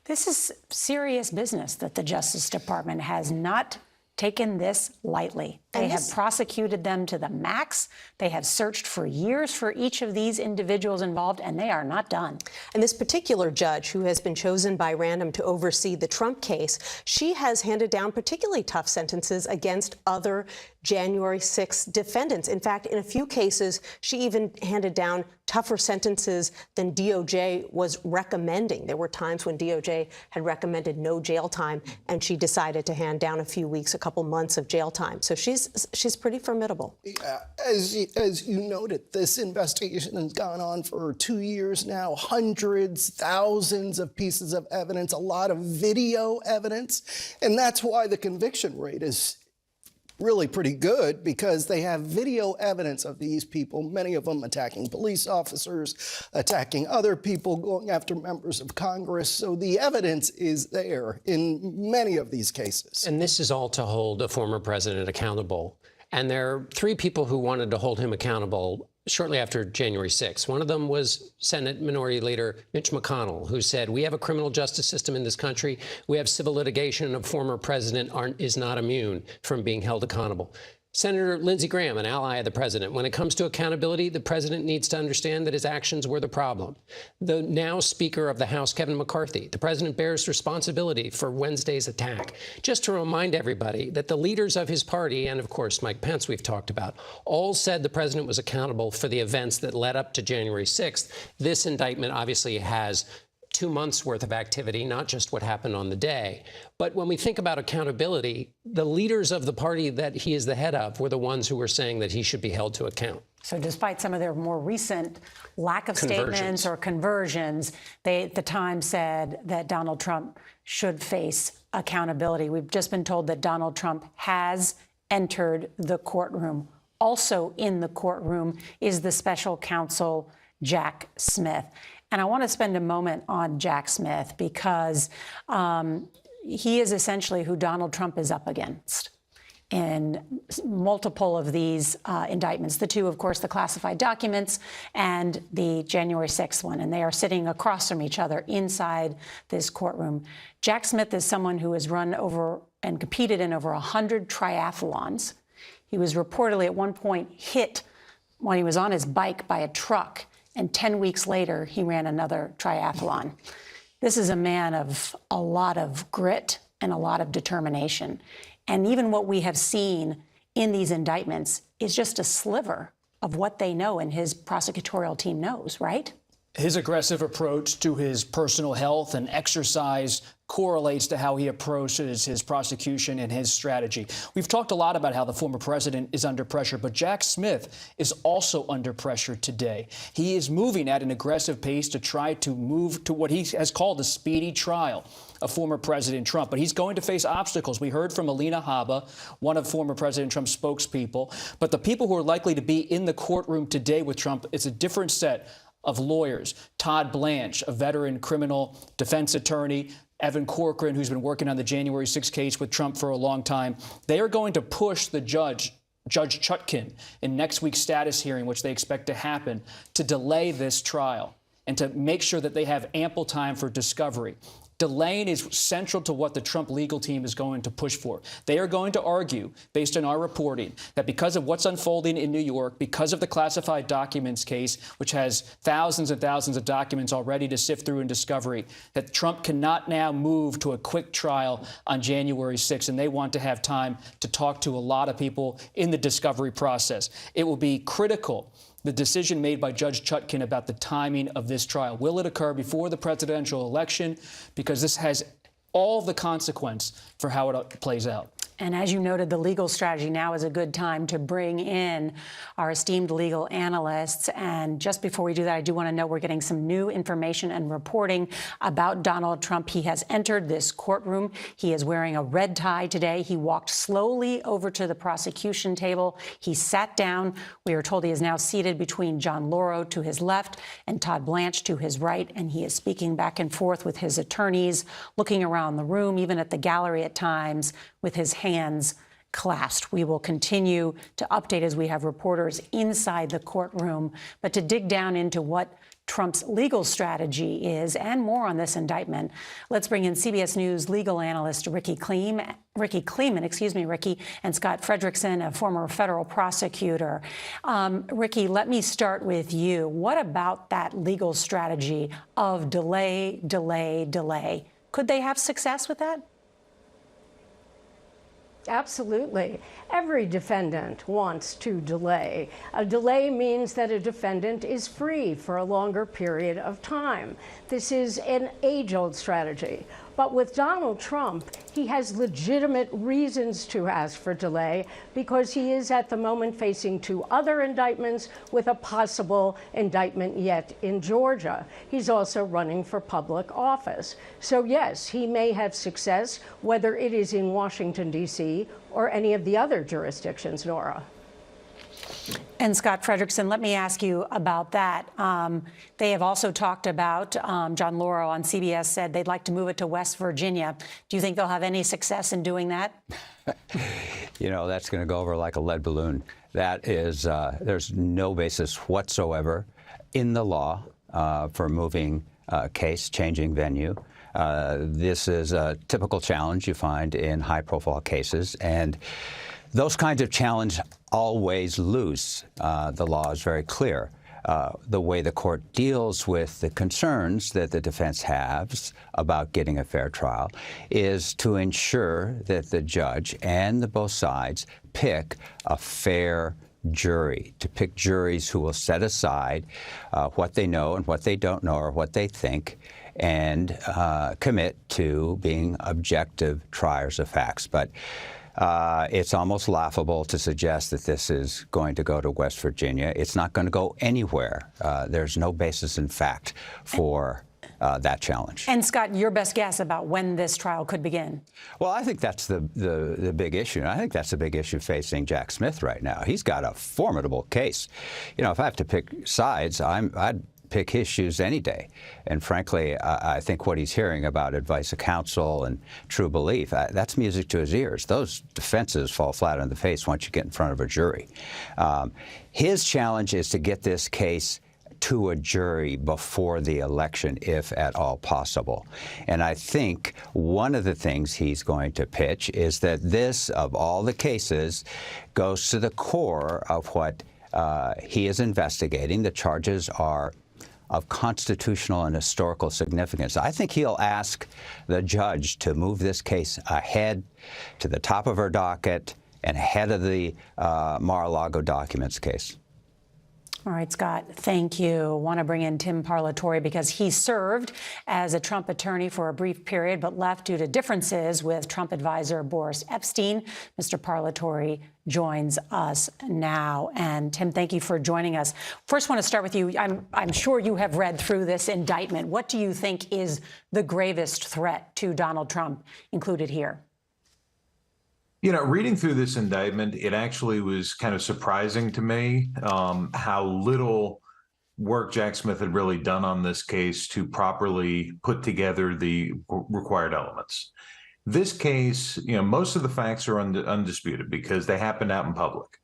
This is serious business that the Justice Department has not taken this lightly. They have prosecuted them to the max. They have searched for years for each of these individuals involved, and they are not done. And this particular judge, who has been chosen by random to oversee the Trump case, she has handed down particularly tough sentences against other January 6 defendants. In fact, in a few cases, she even handed down tougher sentences than DOJ was recommending. There were times when DOJ had recommended no jail time, and she decided to hand down a few weeks, a couple months of jail time. So she's pretty formidable. Yeah, as you noted, this investigation has gone on for 2 years now, hundreds, thousands of pieces of evidence, a lot of video evidence, and that's why the conviction rate is really pretty good because they have video evidence of these people, many of them attacking police officers, attacking other people, going after members of Congress. So the evidence is there in many of these cases. And this is all to hold a former president accountable. And there are three people who wanted to hold him accountable shortly after January 6th. One of them was Senate Minority Leader Mitch McConnell, who said, we have a criminal justice system in this country. We have civil litigation. A former president is not immune from being held accountable. Senator Lindsey Graham, an ally of the president, when it comes to accountability, the president needs to understand that his actions were the problem. The now Speaker of the House, Kevin McCarthy, the president bears responsibility for Wednesday's attack. Just to remind everybody that the leaders of his party, and of course Mike Pence we've talked about, all said the president was accountable for the events that led up to January 6th. This indictment obviously has 2 months worth of activity, not just what happened on the day. But when we think about accountability, the leaders of the party that he is the head of were the ones who were saying that he should be held to account. So despite some of their more recent lack of statements or conversions, they at the time said that Donald Trump should face accountability. We've just been told that Donald Trump has entered the courtroom. Also in the courtroom is the special counsel, Jack Smith. And I want to spend a moment on Jack Smith because he is essentially who Donald Trump is up against in multiple of these indictments. The two, of course, the classified documents and the January 6th one. And they are sitting across from each other inside this courtroom. Jack Smith is someone who has run over and competed in over 100 triathlons. He was reportedly at one point hit when he was on his bike by a truck. And 10 weeks later, he ran another triathlon. This is a man of a lot of grit and a lot of determination. And even what we have seen in these indictments is just a sliver of what they know and his prosecutorial team knows, right? His aggressive approach to his personal health and exercise correlates to how he approaches his prosecution and his strategy. We've talked a lot about how the former president is under pressure, but Jack Smith is also under pressure today. He is moving at an aggressive pace to try to move to what he has called a speedy trial of former President Trump. But he's going to face obstacles. We heard from Alina Habba, one of former President Trump's spokespeople. But the people who are likely to be in the courtroom today with Trump is a different set of lawyers. Todd Blanche, a veteran criminal defense attorney, Evan Corcoran, who's been working on the January 6th case with Trump for a long time. They are going to push the Judge Chutkan, in next week's status hearing, which they expect to happen, to delay this trial and to make sure that they have ample time for discovery. Delaying is central to what the Trump legal team is going to push for. They are going to argue, based on our reporting, that because of what's unfolding in New York, because of the classified documents case, which has thousands and thousands of documents already to sift through in discovery, that Trump cannot now move to a quick trial on January 6th, and they want to have time to talk to a lot of people in the discovery process. It will be critical, the decision made by Judge Chutkan about the timing of this trial. Will it occur before the presidential election? Because this has all the consequence for how it plays out. And as you noted, the legal strategy now is a good time to bring in our esteemed legal analysts. And just before we do that, I do want to know we're getting some new information and reporting about Donald Trump. He has entered this courtroom. He is wearing a red tie today. He walked slowly over to the prosecution table. He sat down. We are told he is now seated between John Lauro to his left and Todd Blanche to his right. And he is speaking back and forth with his attorneys, looking around the room, even at the gallery at times, with his hands clasped. We will continue to update as we have reporters inside the courtroom, but to dig down into what Trump's legal strategy is and more on this indictment, let's bring in CBS News legal analyst Ricky Kleeman, and Scott Frederickson, a former federal prosecutor. Ricky, let me start with you. What about that legal strategy of delay, delay, delay? Could they have success with that? Absolutely. Every defendant wants to delay. A delay means that a defendant is free for a longer period of time. This is an age-old strategy. But with Donald Trump, he has legitimate reasons to ask for delay because he is at the moment facing 2 other indictments with a possible indictment yet in Georgia. He's also running for public office. So yes, he may have success, whether it is in Washington, D.C. or any of the other jurisdictions, Nora. And Scott Frederickson, let me ask you about that. They have also talked about, John Lauro on CBS said they'd like to move it to West Virginia. Do you think they'll have any success in doing that? You know, that's going to go over like a lead balloon. That is, there's no basis whatsoever in the law for moving a case, changing venue. This is a typical challenge you find in high-profile cases, and those kinds of challenge always lose. The law is very clear. The way the court deals with the concerns that the defense has about getting a fair trial is to ensure that the judge and both sides pick a fair jury, to pick juries who will set aside what they know and what they don't know or what they think, and commit to being objective triers of facts. But it's almost laughable to suggest that this is going to go to West Virginia. It's not going to go anywhere. There's no basis in fact for that challenge. And Scott, your best guess about when this trial could begin? Well, I think that's the big issue. And I think that's the big issue facing Jack Smith right now. He's got a formidable case. You know, if I have to pick sides, I'd pick his shoes any day. And frankly, I think what he's hearing about advice of counsel and true belief, that's music to his ears. Those defenses fall flat on the face once you get in front of a jury. His challenge is to get this case to a jury before the election, if at all possible. And I think one of the things he's going to pitch is that this, of all the cases, goes to the core of what he is investigating. The charges are of constitutional and historical significance. I think he'll ask the judge to move this case ahead to the top of her docket and ahead of the Mar-a-Lago documents case. All right, Scott, thank you. I want to bring in Tim Parlatore because he served as a Trump attorney for a brief period but left due to differences with Trump advisor Boris Epstein. Mr. Parlatore joins us now. And Tim, thank you for joining us. First, I want to start with you. I'm sure you have read through this indictment. What do you think is the gravest threat to Donald Trump included here? You know, reading through this indictment, it actually was kind of surprising to me how little work Jack Smith had really done on this case to properly put together the required elements. This case, you know, most of the facts are undisputed because they happened out in public.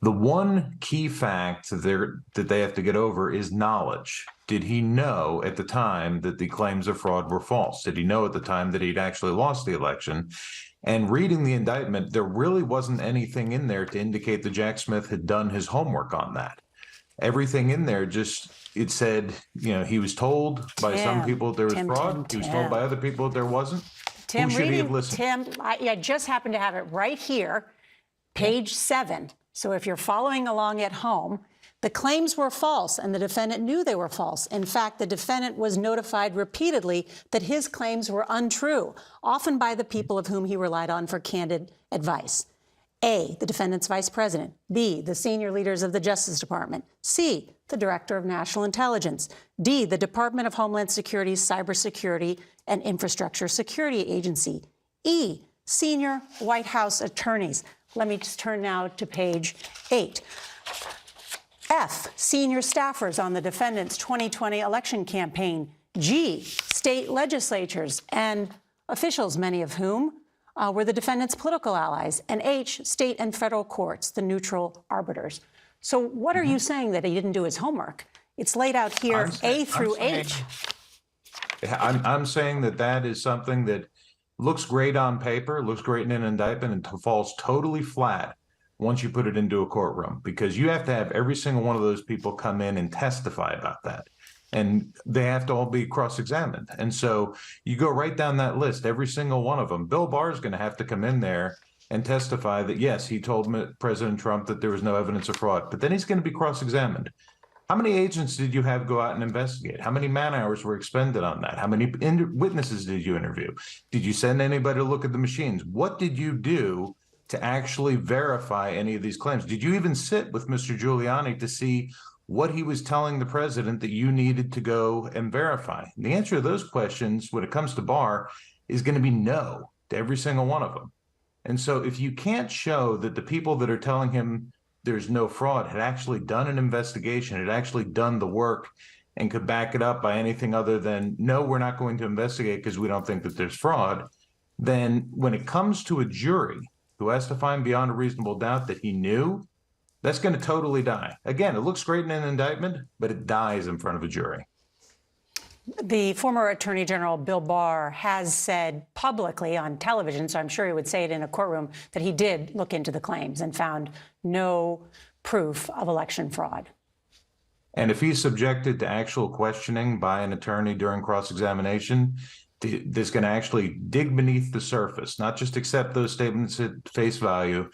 The one key fact that they have to get over is knowledge. Did he know at the time that the claims of fraud were false? Did he know at the time that he'd actually lost the election? And reading the indictment, there really wasn't anything in there to indicate that Jack Smith had done his homework on that. Everything in there just, it said, you know, he was told by some people there was fraud. He was told by other people there wasn't. Tim, who should he have listened? Tim, I just happen to have it right here, page 7. So if you're following along at home, the claims were false and the defendant knew they were false. In fact, the defendant was notified repeatedly that his claims were untrue, often by the people of whom he relied on for candid advice. A, the defendant's vice president. B, the senior leaders of the Justice Department. C, the director of national intelligence. D, the Department of Homeland Security's Cybersecurity and Infrastructure Security Agency. E, senior White House attorneys. Let me just turn now to page 8. F, senior staffers on the defendant's 2020 election campaign. G, state legislatures and officials, many of whom were the defendant's political allies. And H, state and federal courts, the neutral arbiters. So what are you saying that he didn't do his homework? It's laid out here, A through H. I'm saying that that is something that looks great on paper, looks great in an indictment, and falls totally flat once you put it into a courtroom, because you have to have every single one of those people come in and testify about that. And they have to all be cross-examined. And so you go right down that list, every single one of them. Bill Barr is going to have to come in there and testify that, yes, he told President Trump that there was no evidence of fraud, but then he's going to be cross-examined. How many agents did you have go out and investigate? How many man hours were expended on that? How many witnesses did you interview? Did you send anybody to look at the machines? What did you do to actually verify any of these claims? Did you even sit with Mr. Giuliani to see what he was telling the president that you needed to go and verify? And the answer to those questions when it comes to Barr is going to be no to every single one of them. And so if you can't show that the people that are telling him there's no fraud had actually done an investigation, had actually done the work, and could back it up by anything other than, no, we're not going to investigate because we don't think that there's fraud, then when it comes to a jury who has to find beyond a reasonable doubt that he knew, that's going to totally die. Again, it looks great in an indictment, but it dies in front of a jury. The former Attorney General Bill Barr has said publicly on television, so I'm sure he would say it in a courtroom, that he did look into the claims and found no proof of election fraud. And if he's subjected to actual questioning by an attorney during cross-examination, that's going to actually dig beneath the surface, not just accept those statements at face value,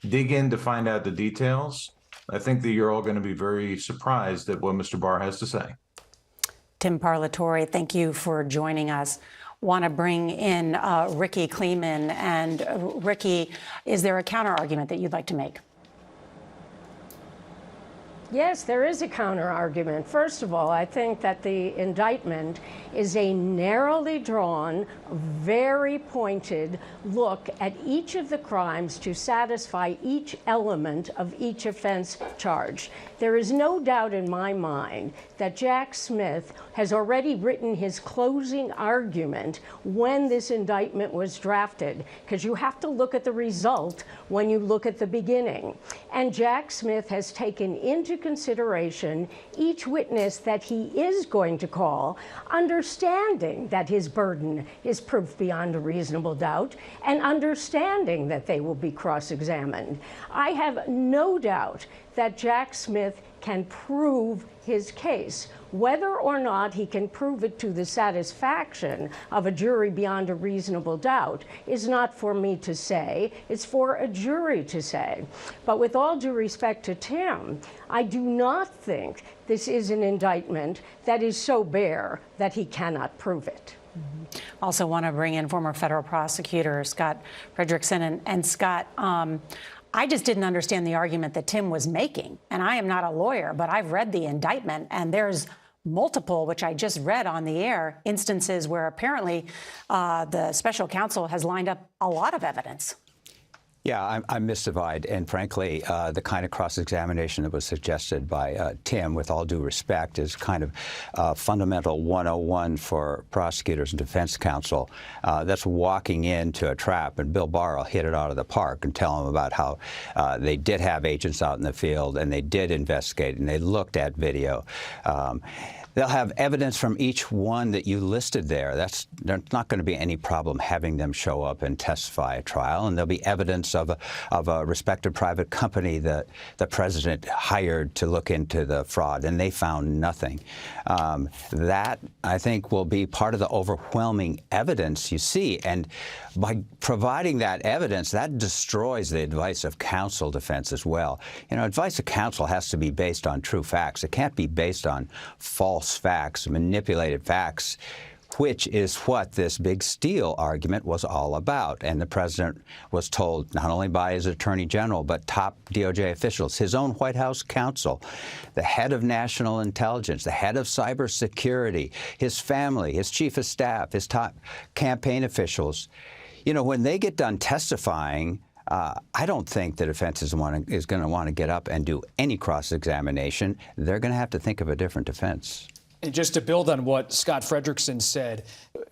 dig in to find out the details, I think that you're all going to be very surprised at what Mr. Barr has to say. Tim Parlatore, thank you for joining us. Want to bring in Ricky Kleeman. And Ricky, is there a counter argument that you'd like to make? Yes, there is a counter-argument. First of all, I think that the indictment is a narrowly drawn, very pointed look at each of the crimes to satisfy each element of each offense charged. There is no doubt in my mind that Jack Smith has already written his closing argument when this indictment was drafted, because you have to look at the result when you look at the beginning. And Jack Smith has taken into consideration each witness that he is going to call, understanding that his burden is proof beyond a reasonable doubt, and understanding that they will be cross-examined. I have no doubt that Jack Smith can prove his case. Whether or not he can prove it to the satisfaction of a jury beyond a reasonable doubt is not for me to say, it's for a jury to say. But with all due respect to Tim, I do not think this is an indictment that is so bare that he cannot prove it. Also want to bring in former federal prosecutor Scott Frederickson. And Scott, I just didn't understand the argument that Tim was making. And I am not a lawyer, but I've read the indictment, and there's multiple, which I just read on the air, instances where apparently the special counsel has lined up a lot of evidence. Yeah, I'm mystified, and frankly, the kind of cross-examination that was suggested by Tim, with all due respect, is kind of fundamental 101 for prosecutors and defense counsel. That's walking into a trap, and Bill Barr will hit it out of the park and tell them about how they did have agents out in the field, and they did investigate, and they looked at video. They'll have evidence from each one that you listed there. There's not going to be any problem having them show up and testify at trial, and there'll be evidence of a respected private company that the president hired to look into the fraud, and they found nothing. That, I think, will be part of the overwhelming evidence you see, and by providing that evidence, that destroys the advice of counsel defense as well. You know, advice of counsel has to be based on true facts. It can't be based on false facts, manipulated facts, which is what this big steal argument was all about. And the president was told, not only by his attorney general, but top DOJ officials, his own White House counsel, the head of national intelligence, the head of cybersecurity, his family, his chief of staff, his top campaign officials. You know, when they get done testifying, I don't think the defense is going to want to get up and do any cross-examination. They're going to have to think of a different defense. And just to build on what Scott Frederickson said,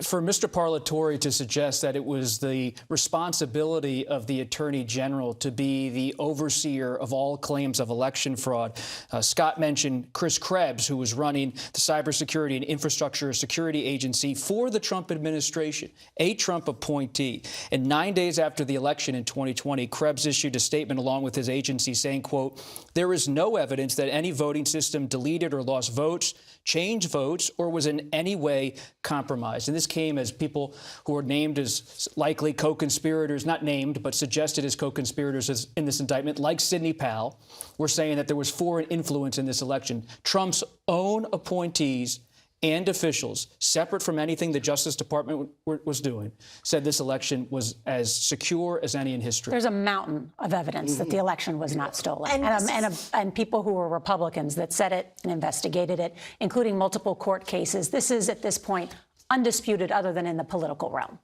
for Mr. Parlatore to suggest that it was the responsibility of the Attorney General to be the overseer of all claims of election fraud, Scott mentioned Chris Krebs, who was running the Cybersecurity and Infrastructure Security Agency for the Trump administration, a Trump appointee. And 9 days after the election in 2020, Krebs issued a statement along with his agency saying, quote, "There is no evidence that any voting system deleted or lost votes, changed votes, or was in any way compromised." And this came as people who were named as likely co-conspirators, not named, but suggested as co-conspirators in this indictment, like Sidney Powell, were saying that there was foreign influence in this election. Trump's own appointees and officials, separate from anything the Justice Department was doing, said this election was as secure as any in history. There's a mountain of evidence that the election was not stolen, and people who were Republicans that said it and investigated it, including multiple court cases. This is, at this point, undisputed other than in the political realm.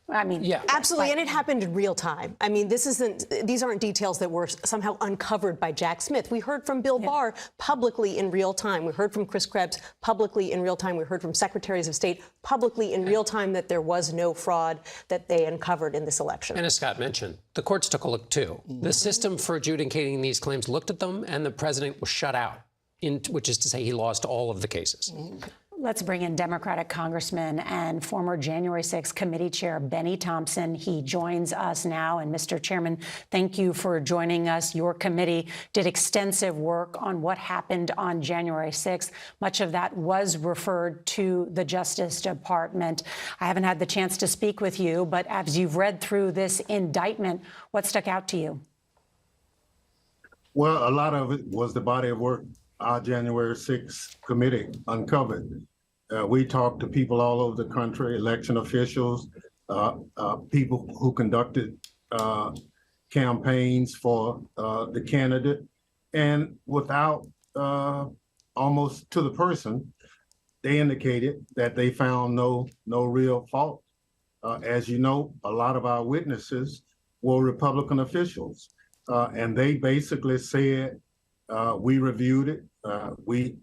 I mean, yeah, absolutely, and it happened in real time. I mean, these aren't details that were somehow uncovered by Jack Smith. We heard from Bill Barr publicly in real time. We heard from Chris Krebs publicly in real time. We heard from secretaries of state publicly in real time that there was no fraud that they uncovered in this election. And as Scott mentioned, the courts took a look too. The system for adjudicating these claims looked at them, and the president was shut out, which is to say he lost all of the cases. Let's bring in Democratic Congressman and former January 6th committee chair Benny Thompson. He joins us now. And Mr. Chairman, thank you for joining us. Your committee did extensive work on what happened on January 6th. Much of that was referred to the Justice Department. I haven't had the chance to speak with you, but as you've read through this indictment, what stuck out to you? Well, a lot of it was the body of work our January 6th committee uncovered. We talked to people all over the country, election officials, people who conducted campaigns for the candidate, and without almost to the person, they indicated that they found no real fault. As you know, a lot of our witnesses were Republican officials, and they basically said, we reviewed it, we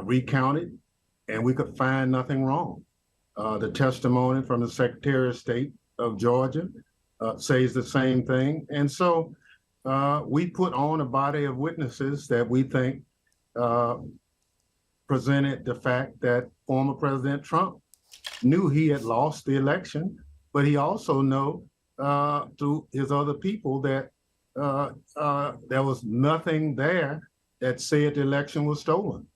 recounted, and we could find nothing wrong. The testimony from the Secretary of State of Georgia says the same thing. And so we put on a body of witnesses that we think presented the fact that former President Trump knew he had lost the election, but he also knew through his other people that there was nothing there that said the election was stolen.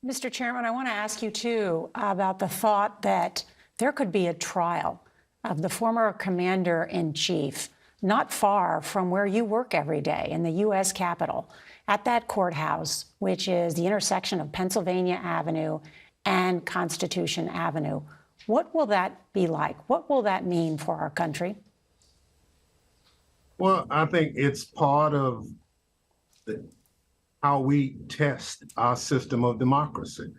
Mr. Chairman, I want to ask you, too, about the thought that there could be a trial of the former commander-in-chief not far from where you work every day in the U.S. Capitol, at that courthouse, which is the intersection of Pennsylvania Avenue and Constitution Avenue. What will that be like? What will that mean for our country? Well, I think it's part of how we test our system of democracy.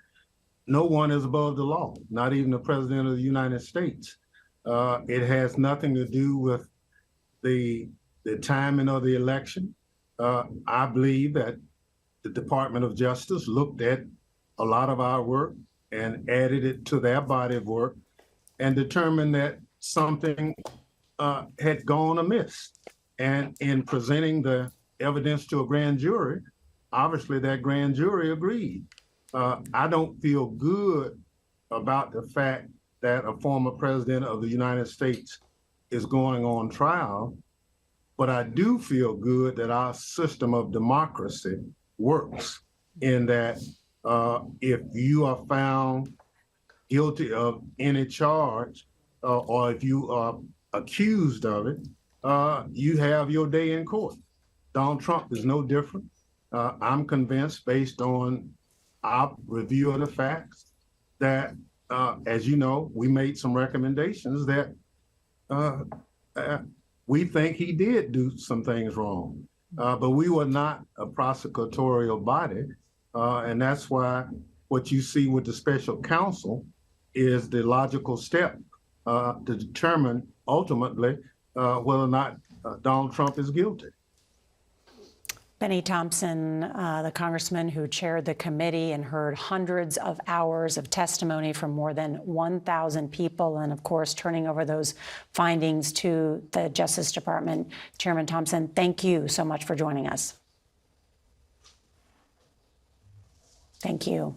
No one is above the law, not even the President of the United States. It has nothing to do with the timing of the election. I believe that the Department of Justice looked at a lot of our work and added it to their body of work and determined that something had gone amiss. And in presenting the evidence to a grand jury, obviously that grand jury agreed. I don't feel good about the fact that a former president of the United States is going on trial, but I do feel good that our system of democracy works in that if you are found guilty of any charge or if you are accused of it, you have your day in court. Donald Trump is no different. I'm convinced, based on our review of the facts, that, as you know, we made some recommendations that we think he did do some things wrong. But we were not a prosecutorial body, and that's why what you see with the special counsel is the logical step to determine ultimately whether or not Donald Trump is guilty. Benny Thompson, the congressman who chaired the committee and heard hundreds of hours of testimony from more than 1,000 people, and of course, turning over those findings to the Justice Department. Chairman Thompson, thank you so much for joining us. Thank you.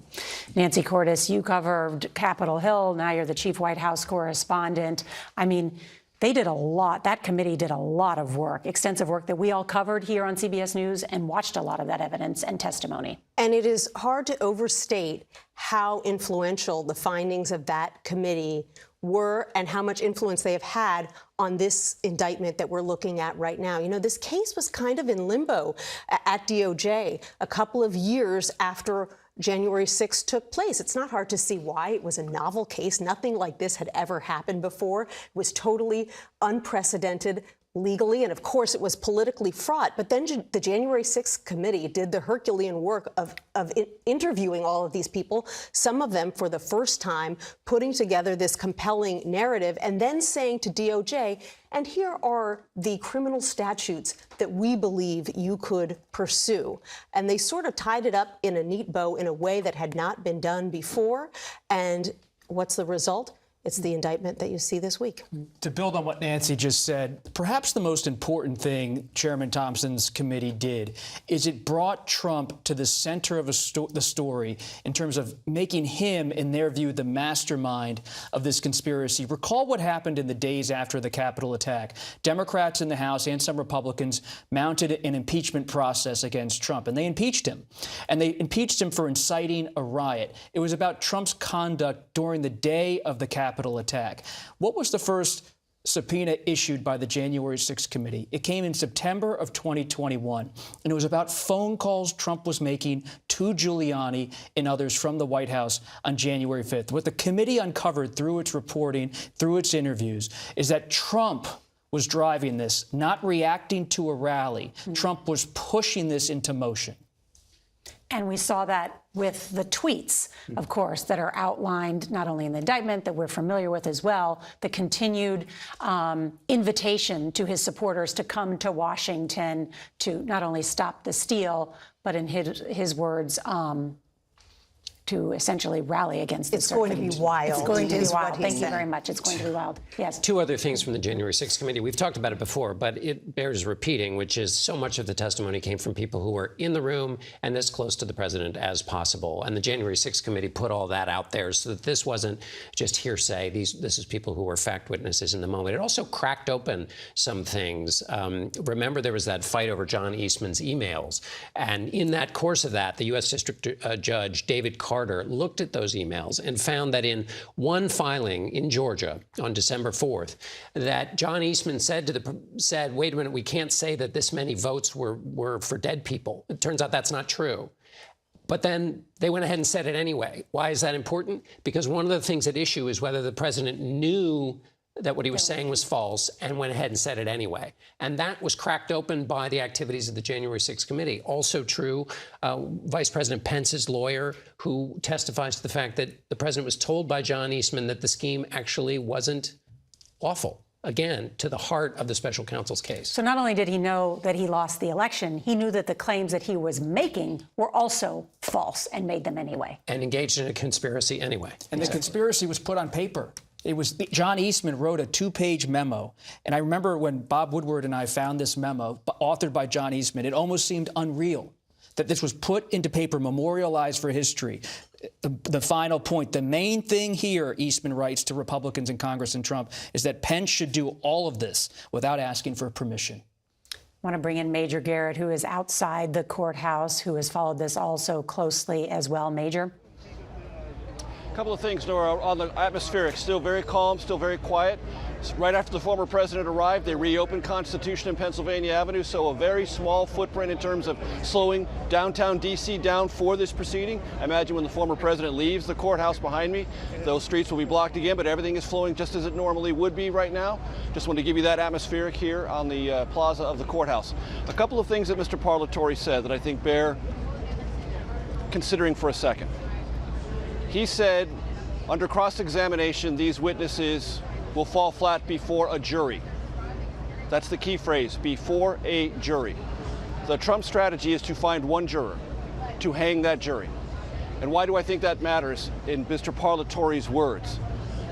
Nancy Cordes, you covered Capitol Hill. Now you're the chief White House correspondent. I mean, They did a lot. That committee did a lot of work, extensive work that we all covered here on CBS News and watched a lot of that evidence and testimony. And it is hard to overstate how influential the findings of that committee were and how much influence they have had on this indictment that we're looking at right now. You know, this case was kind of in limbo at DOJ a couple of years after January 6th took place. It's not hard to see why. It was a novel case. Nothing like this had ever happened before. It was totally unprecedented legally, and of course it was politically fraught. But then the January 6th committee did the Herculean work of interviewing all of these people, some of them for the first time, putting together this compelling narrative, and then saying to DOJ, and here are the criminal statutes that we believe you could pursue. And they sort of tied it up in a neat bow in a way that had not been done before. And what's the result? It's the indictment that you see this week. To build on what Nancy just said, perhaps the most important thing Chairman Thompson's committee did is it brought Trump to the center of the story in terms of making him, in their view, the mastermind of this conspiracy. Recall what happened in the days after the Capitol attack. Democrats in the House and some Republicans mounted an impeachment process against Trump, and they impeached him. And they impeached him for inciting a riot. It was about Trump's conduct during the day of the Capitol attack. What was the first subpoena issued by the January 6th committee? It came in September of 2021, and it was about phone calls Trump was making to Giuliani and others from the White House on January 5th. What the committee uncovered through its reporting, through its interviews, is that Trump was driving this, not reacting to a rally. Trump was pushing this into motion. And we saw that with the tweets, of course, that are outlined not only in the indictment that we're familiar with as well, the continued invitation to his supporters to come to Washington to not only stop the steal, but in his words, to essentially rally against this. It's going to be wild. It's going to be wild. Thank you very much. It's going to be wild. Yes. Two other things from the January 6th committee. We've talked about it before, but it bears repeating, which is so much of the testimony came from people who were in the room and as close to the president as possible. And the January 6th committee put all that out there so that this wasn't just hearsay. This is people who were fact witnesses in the moment. It also cracked open some things. Remember, there was that fight over John Eastman's emails. And in that course of that, the U.S. District Judge David Carter looked at those emails and found that in one filing in Georgia on December 4th, that John Eastman said, wait a minute, we can't say that this many votes were for dead people. It turns out that's not true. But then they went ahead and said it anyway. Why is that important? Because one of the things at issue is whether the president knew that what he was saying was false and went ahead and said it anyway. And that was cracked open by the activities of the January 6th committee. Also true, Vice President Pence's lawyer, who testifies to the fact that the president was told by John Eastman that the scheme actually wasn't lawful. Again, to the heart of the special counsel's case. So not only did he know that he lost the election, he knew that the claims that he was making were also false and made them anyway. And engaged in a conspiracy anyway. And the conspiracy was put on paper. It was John Eastman wrote a 2-page memo. And I remember when Bob Woodward and I found this memo, authored by John Eastman, it almost seemed unreal that this was put into paper, memorialized for history. The final point, the main thing here, Eastman writes to Republicans in Congress and Trump, is that Pence should do all of this without asking for permission. I want to bring in Major Garrett, who is outside the courthouse, who has followed this also closely as well. Major? A couple of things, Nora, on the atmospheric. Still very calm, still very quiet. Right after the former president arrived, they reopened Constitution and Pennsylvania Avenue, so a very small footprint in terms of slowing downtown D.C. down for this proceeding. I imagine when the former president leaves the courthouse behind me, those streets will be blocked again, but everything is flowing just as it normally would be right now. Just want to give you that atmospheric here on the plaza of the courthouse. A couple of things that Mr. Parlatore said that I think bear considering for a second. He said, under cross-examination, these witnesses will fall flat before a jury. That's the key phrase, before a jury. The Trump strategy is to find one juror, to hang that jury. And why do I think that matters in Mr. Parlatore's words?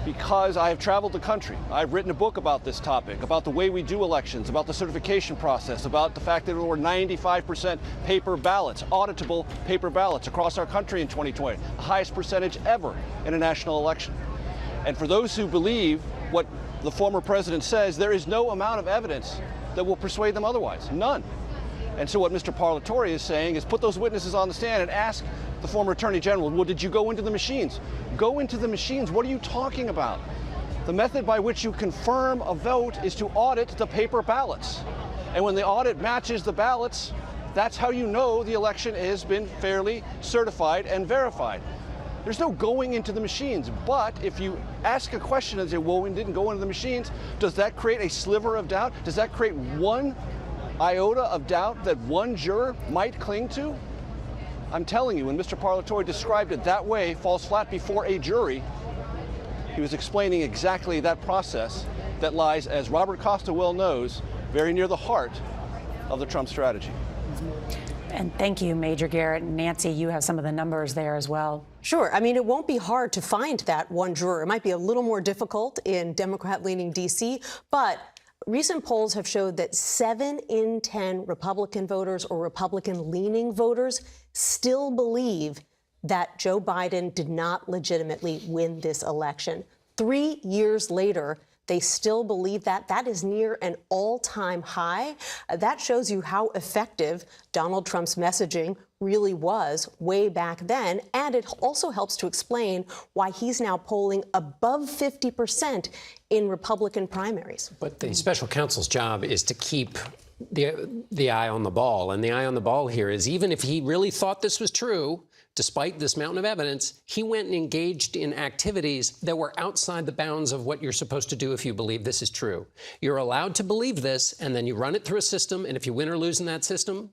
Because I have traveled the country. I've written a book about this topic, about the way we do elections, about the certification process, about the fact that there were 95% paper ballots, auditable paper ballots across our country in 2020, the highest percentage ever in a national election. And for those who believe what the former president says there is no amount of evidence that will persuade them otherwise, none. And so what Mr. Parlatore is saying is put those witnesses on the stand and ask the former attorney general, well, did you go into the machines? Go into the machines, what are you talking about? The method by which you confirm a vote is to audit the paper ballots. And when the audit matches the ballots, that's how you know the election has been fairly certified and verified. There's no going into the machines, but if you ask a question and say, well, we didn't go into the machines, does that create a sliver of doubt? Does that create one iota of doubt that one juror might cling to? I'm telling you, when Mr. Parlatore described it that way, falls flat before a jury, he was explaining exactly that process that lies, as Robert Costa well knows, very near the heart of the Trump strategy. And thank you, Major Garrett. Nancy, you have some of the numbers there as well. Sure. I mean, it won't be hard to find that one juror. It might be a little more difficult in Democrat-leaning D.C., but recent polls have showed that 7 in 10 Republican voters or Republican-leaning voters still believe that Joe Biden did not legitimately win this election. 3 years later, they still believe that. That is near an all-time high. That shows you how effective Donald Trump's messaging really was way back then. And it also helps to explain why he's now polling above 50% in Republican primaries. But the special counsel's job is to keep the eye on the ball. And the eye on the ball here is even if he really thought this was true, despite this mountain of evidence, he went and engaged in activities that were outside the bounds of what you're supposed to do if you believe this is true. You're allowed to believe this, and then you run it through a system, and if you win or lose in that system,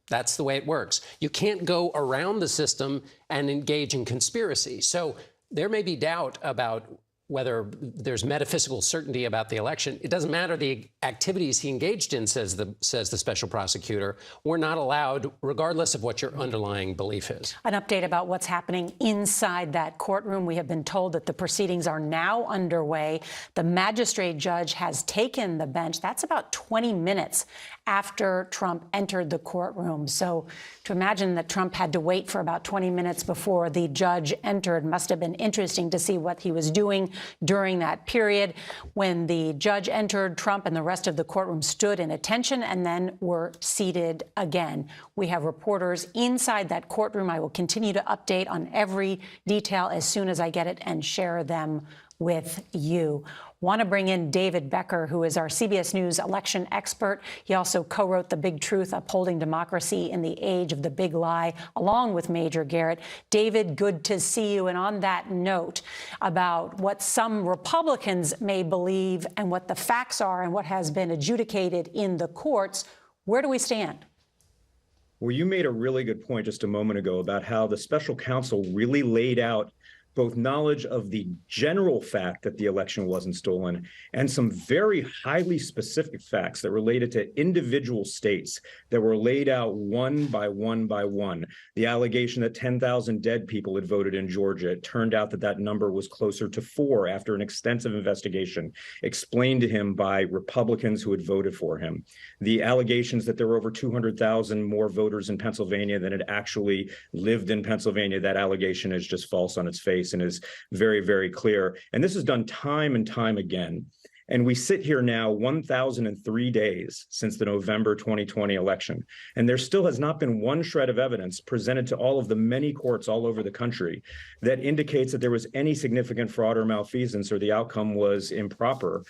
that's the way it works. You can't go around the system and engage in conspiracy. So there may be doubt about whether there's metaphysical certainty about the election. It doesn't matter the activities he engaged in, says the special prosecutor. We're not allowed, regardless of what your underlying belief is. An update about what's happening inside that courtroom. We have been told that the proceedings are now underway. The magistrate judge has taken the bench. That's about 20 minutes after Trump entered the courtroom. So to imagine that Trump had to wait for about 20 minutes before the judge entered must have been interesting to see what he was doing during that period. When the judge entered, Trump and the rest of the courtroom stood in attention and then were seated again. We have reporters inside that courtroom. I will continue to update on every detail as soon as I get it and share them with you. Want to bring in David Becker, who is our CBS News election expert. He also co-wrote The Big Truth, Upholding Democracy in the Age of the Big Lie, along with Major Garrett. David, good to see you. And on that note, about what some Republicans may believe and what the facts are and what has been adjudicated in the courts, where do we stand? Well, you made a really good point just a moment ago about how the special counsel really laid out both knowledge of the general fact that the election wasn't stolen and some very highly specific facts that related to individual states that were laid out one by one by one. The allegation that 10,000 dead people had voted in Georgia. It turned out that that number was closer to 4 after an extensive investigation explained to him by Republicans who had voted for him. The allegations that there were over 200,000 more voters in Pennsylvania than had actually lived in Pennsylvania. That allegation is just false on its face and is very, very clear. And this is done time and time again. And we sit here now 1,003 days since the November 2020 election, and there still has not been one shred of evidence presented to all of the many courts all over the country that indicates that there was any significant fraud or malfeasance or the outcome was improper.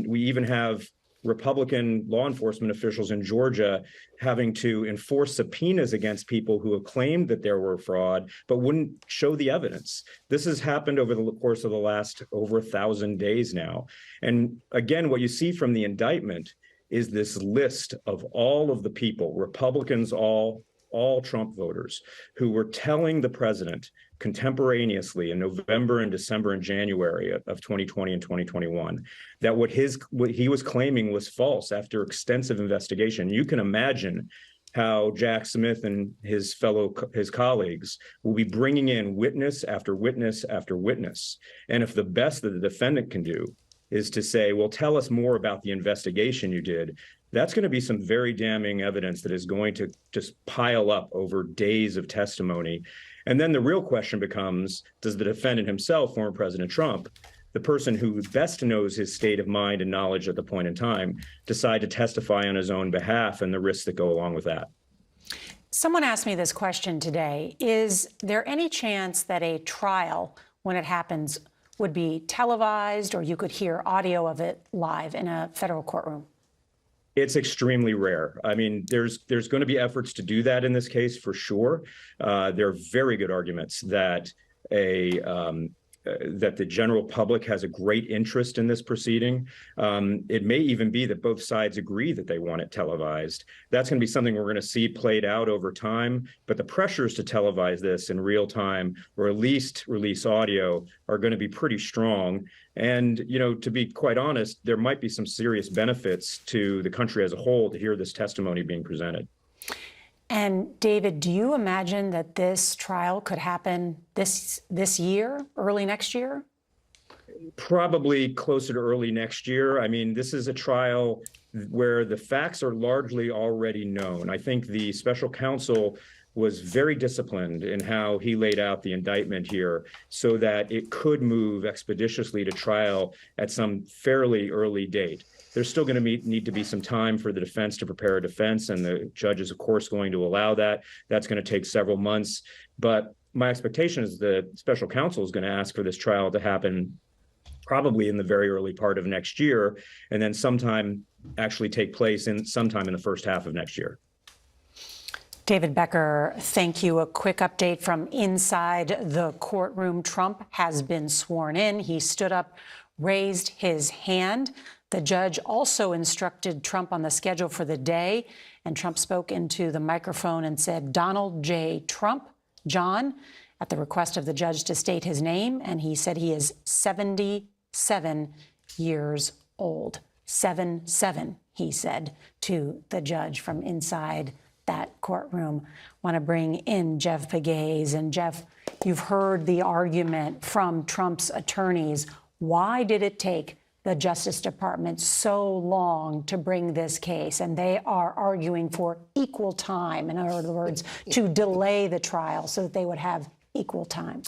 We even have Republican law enforcement officials in Georgia having to enforce subpoenas against people who have claimed that there were fraud, but wouldn't show the evidence. This has happened over the course of the last over 1,000 days now. And again, what you see from the indictment is this list of all of the people, Republicans, all Trump voters, who were telling the president contemporaneously in November and December and January of 2020 and 2021, that what he was claiming was false after extensive investigation. You can imagine how Jack Smith and his colleagues will be bringing in witness after witness after witness. And if the best that the defendant can do is to say, well, tell us more about the investigation you did, that's going to be some very damning evidence that is going to just pile up over days of testimony. And then the real question becomes, does the defendant himself, former President Trump, the person who best knows his state of mind and knowledge at the point in time, decide to testify on his own behalf and the risks that go along with that. Someone asked me this question today. Is there any chance that a trial, when it happens, would be televised or you could hear audio of it live in a federal courtroom? It's extremely rare. I mean, there's going to be efforts to do that in this case for sure. There are very good arguments that that the general public has a great interest in this proceeding. It may even be that both sides agree that they want it televised. That's going to be something we're going to see played out over time. But the pressures to televise this in real time, or at least release audio, are going to be pretty strong. And, you know, to be quite honest, there might be some serious benefits to the country as a whole to hear this testimony being presented. And David, do you imagine that this trial could happen this year, early next year? Probably closer to early next year. I mean, this is a trial where the facts are largely already known. I think the special counsel was very disciplined in how he laid out the indictment here so that it could move expeditiously to trial at some fairly early date. There's still going to need to be some time for the defense to prepare a defense, and the judge is, of course, going to allow that. That's going to take several months. But my expectation is the special counsel is going to ask for this trial to happen probably in the very early part of next year, and then sometime actually take place sometime in the first half of next year. David Becker, thank you. A quick update from inside the courtroom. Trump has been sworn in. He stood up, raised his hand. The judge also instructed Trump on the schedule for the day, and Trump spoke into the microphone and said, "Donald J. Trump, John," at the request of the judge to state his name, and he said he is 77 years old. 77, he said to the judge from inside that courtroom. Want to bring in Jeff Pegues. And Jeff, you've heard the argument from Trump's attorneys. Why did it take the Justice Department so long to bring this case? And they are arguing for equal time. In other words, to delay the trial so that they would have equal time.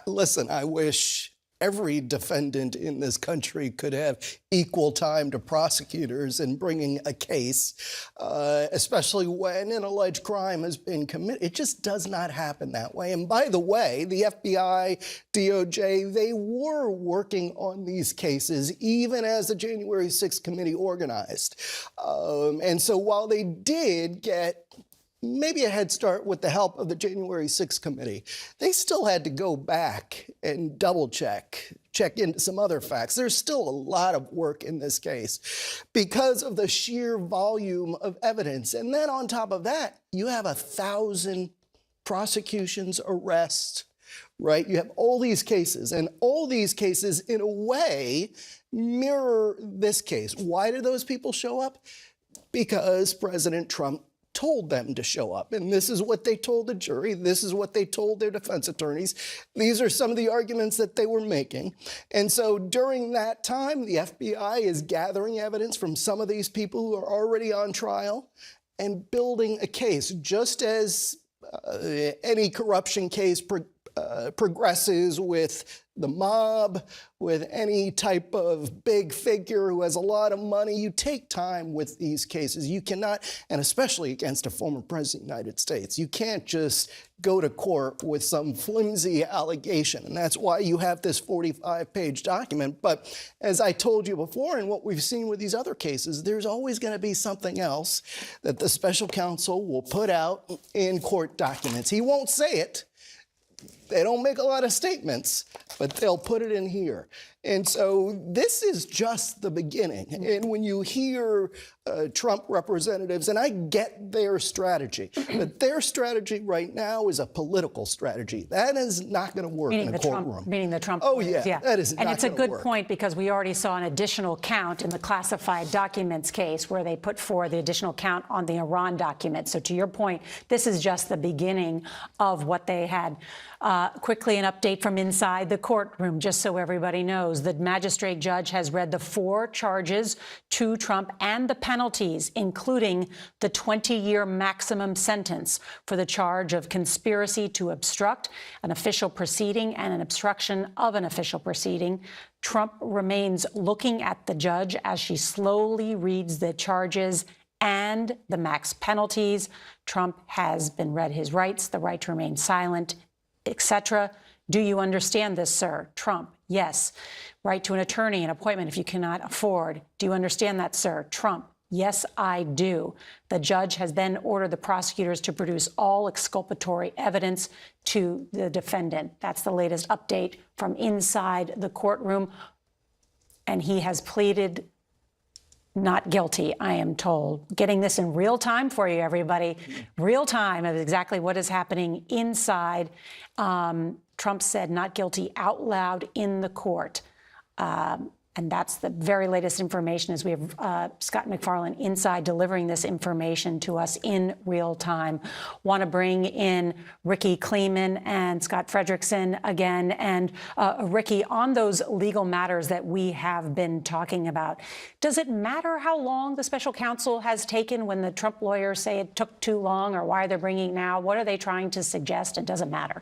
Listen, I wish every defendant in this country could have equal time to prosecutors in bringing a case, especially when an alleged crime has been committed. It just does not happen that way. And by the way, the FBI, DOJ, they were working on these cases even as the January 6th committee organized. And so while they did get maybe a head start with the help of the January 6th committee, they still had to go back and double check into some other facts. There's still a lot of work in this case because of the sheer volume of evidence. And then on top of that, you have 1,000 prosecutions, arrests, right? You have all these cases, and all these cases in a way mirror this case. Why did those people show up? Because President Trump told them to show up. And this is what they told the jury. This is what they told their defense attorneys. These are some of the arguments that they were making. And so during that time, the FBI is gathering evidence from some of these people who are already on trial and building a case, just as any corruption case progresses with the mob, with any type of big figure who has a lot of money. You take time with these cases. You cannot, and especially against a former president of the United States, you can't just go to court with some flimsy allegation. And that's why you have this 45-page document. But as I told you before, and what we've seen with these other cases, there's always going to be something else that the special counsel will put out in court documents. He won't say it. They don't make a lot of statements, but they'll put it in here. And so this is just the beginning. And when you hear Trump representatives, and I get their strategy, but their strategy right now is a political strategy. That is not going to work in a courtroom. Meaning the Trump. Oh, yeah, that is not going to work. And it's a good point, because we already saw an additional count in the classified documents case where they put forward the additional count on the Iran document. So to your point, this is just the beginning of what they had Quickly, an update from inside the courtroom, just so everybody knows. The magistrate judge has read the 4 charges to Trump and the penalties, including the 20-year maximum sentence for the charge of conspiracy to obstruct an official proceeding and an obstruction of an official proceeding. Trump remains looking at the judge as she slowly reads the charges and the max penalties. Trump has been read his rights, the right to remain silent, etc. Do you understand this, sir? Trump, yes. Right to an attorney, an appointment if you cannot afford. Do you understand that, sir? Trump, yes, I do. The judge has then ordered the prosecutors to produce all exculpatory evidence to the defendant. That's the latest update from inside the courtroom. And he has pleaded not guilty, I am told. Getting this in real time for you, everybody. Real time of exactly what is happening inside. Trump said not guilty out loud in the court. And that's the very latest information as we have Scott McFarlane inside delivering this information to us in real time. Want to bring in Ricky Kleeman and Scott Frederickson again. And Ricky, on those legal matters that we have been talking about, does it matter how long the special counsel has taken when the Trump lawyers say it took too long, or why they're bringing it now? What are they trying to suggest? It doesn't matter.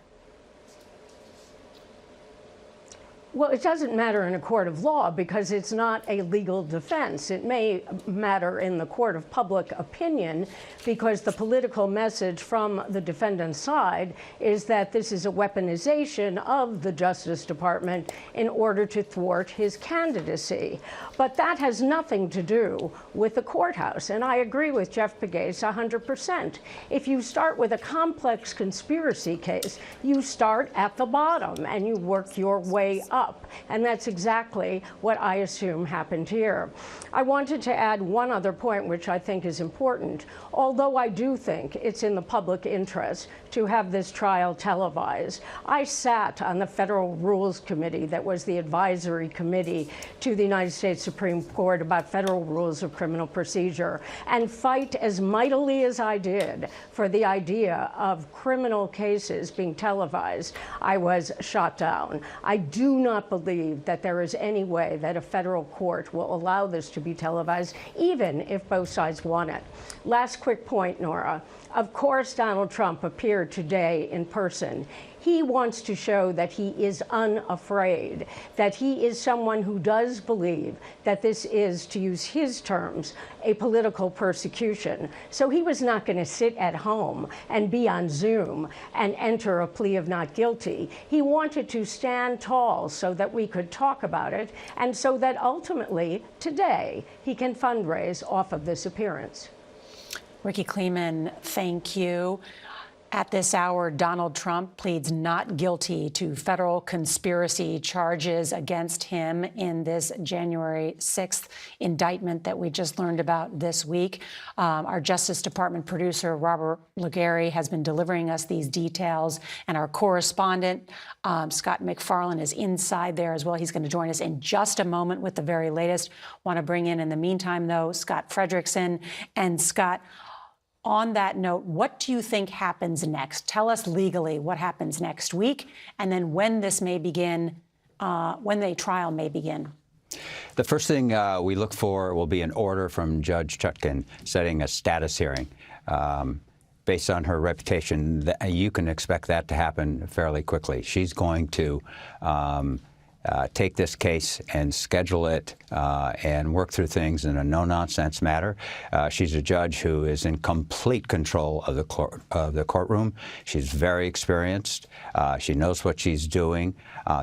Well, it doesn't matter in a court of law because it's not a legal defense. It may matter in the court of public opinion because the political message from the defendant's side is that this is a weaponization of the Justice Department in order to thwart his candidacy. But that has nothing to do with the courthouse. And I agree with Jeff Pegues 100%. If you start with a complex conspiracy case, you start at the bottom and you work your way up. And that's exactly what I assume happened here. I wanted to add one other point, which I think is important. Although I do think it's in the public interest to have this trial televised, I sat on the Federal Rules Committee that was the advisory committee to the United States Supreme Court about federal rules of criminal procedure, and fight as mightily as I did for the idea of criminal cases being televised. I was shot down. I do not believe that there is any way that a federal court will allow this to be televised, even if both sides want it. Last quick point, Nora. Of course, Donald Trump appeared today in person. He wants to show that he is unafraid, that he is someone who does believe that this is, to use his terms, a political persecution. So he was not going to sit at home and be on Zoom and enter a plea of not guilty. He wanted to stand tall so that we could talk about it, and so that ultimately, today, he can fundraise off of this appearance. Ricky Kleeman, thank you. At this hour, Donald Trump pleads not guilty to federal conspiracy charges against him in this January 6th indictment that we just learned about this week. Our Justice Department producer, Robert Legary, has been delivering us these details, and our correspondent, Scott McFarlane, is inside there as well. He's going to join us in just a moment with the very latest. Want to bring in the meantime, though, Scott Frederickson. And Scott, on that note, what do you think happens next? Tell us legally what happens next week, and then when this may begin, when the trial may begin. The first thing we look for will be an order from Judge Chutkan setting a status hearing. Based on her reputation, you can expect that to happen fairly quickly. She's going to take this case and schedule it and work through things in a no-nonsense manner. She's a judge who is in complete control of the courtroom. She's very experienced. She knows what she's doing.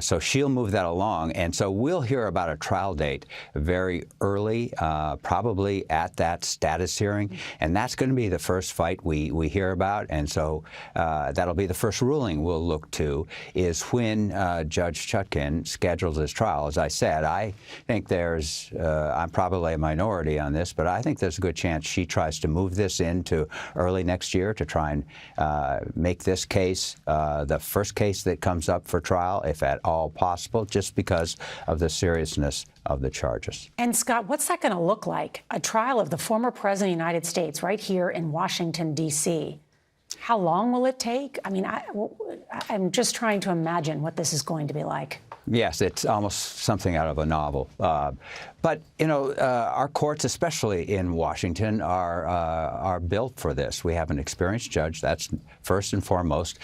So she'll move that along. And so we'll hear about a trial date very early, probably at that status hearing. And that's going to be the first fight we hear about. And so that'll be the first ruling we'll look to, is when Judge Chutkan schedules this trial. As I said, I think I'm probably a minority on this, but I think there's a good chance she tries to move this into early next year to try and make this case the first case that comes up for trial, if at all possible, just because of the seriousness of the charges. And Scott, what's that going to look like? A trial of the former president of the United States right here in Washington, D.C. How long will it take? I mean, I'm just trying to imagine what this is going to be like. Yes, it's almost something out of a novel. But, you know, our courts, especially in Washington, are built for this. We have an experienced judge. That's first and foremost.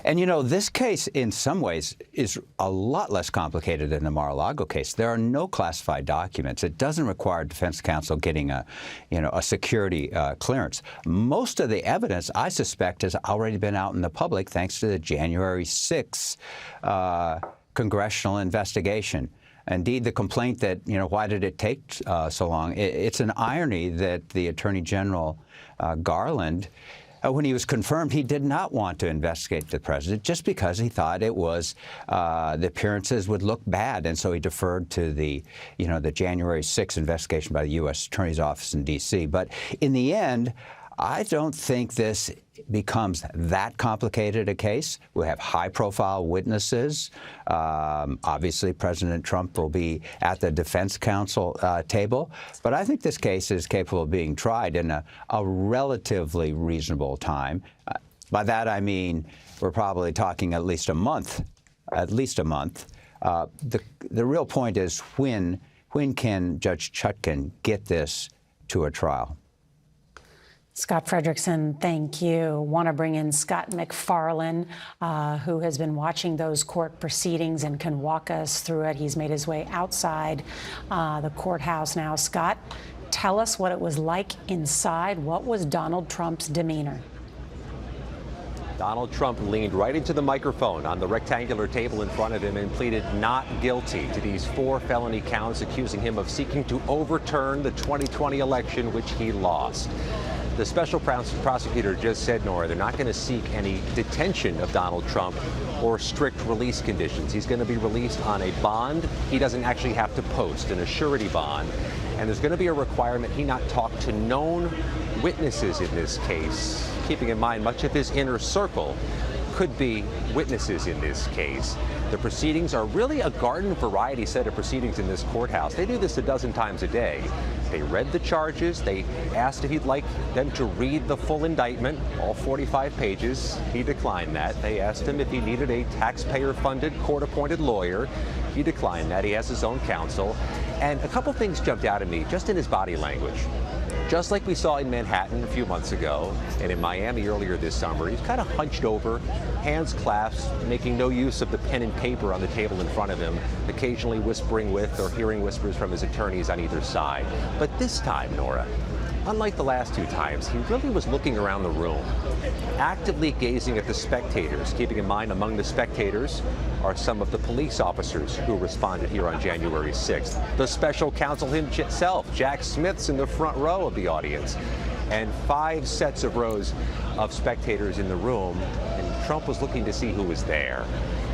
And, you know, this case, in some ways, is a lot less complicated than the Mar-a-Lago case. There are no classified documents. It doesn't require defense counsel getting a security clearance. Most of the evidence, I suspect, has already been out in the public thanks to the January 6th congressional investigation. Indeed, the complaint that, you know, why did it take so long? It's an irony that the Attorney General Garland, when he was confirmed, he did not want to investigate the president just because he thought it was the appearances would look bad, and so he deferred to the January 6th investigation by the U.S. Attorney's Office in D.C. But in the end, I don't think this becomes that complicated a case. We have high-profile witnesses. Obviously, President Trump will be at the defense counsel table. But I think this case is capable of being tried in a relatively reasonable time. By that, I mean we're probably talking at least a month. At least a month. The real point is when can Judge Chutkan get this to a trial? Scott Frederickson, thank you. Want to bring in Scott McFarlane, who has been watching those court proceedings and can walk us through it. He's made his way outside the courthouse now. Scott, tell us what it was like inside. What was Donald Trump's demeanor? Donald Trump leaned right into the microphone on the rectangular table in front of him and pleaded not guilty to these 4 felony counts accusing him of seeking to overturn the 2020 election, which he lost. The special prosecutor just said, Nora, they're not going to seek any detention of Donald Trump or strict release conditions. He's going to be released on a bond he doesn't actually have to post, an surety bond. And there's going to be a requirement he not talk to known witnesses in this case, keeping in mind much of his inner circle could be witnesses in this case. The proceedings are really a garden variety set of proceedings in this courthouse. They do this a dozen times a day. They read the charges. They asked if he'd like them to read the full indictment, all 45 pages. He declined that. They asked him if he needed a taxpayer-funded, court-appointed lawyer. He declined that. He has his own counsel. And a couple things jumped out at me just in his body language. Just like we saw in Manhattan a few months ago and in Miami earlier this summer, he's kind of hunched over, hands clasped, making no use of the pen and paper on the table in front of him, occasionally whispering with or hearing whispers from his attorneys on either side. But this time, Nora, unlike the last 2 times, he really was looking around the room, actively gazing at the spectators, keeping in mind among the spectators are some of the police officers who responded here on January 6th. The special counsel himself, Jack Smith's in the front row of the audience, and 5 sets of rows of spectators in the room, and Trump was looking to see who was there.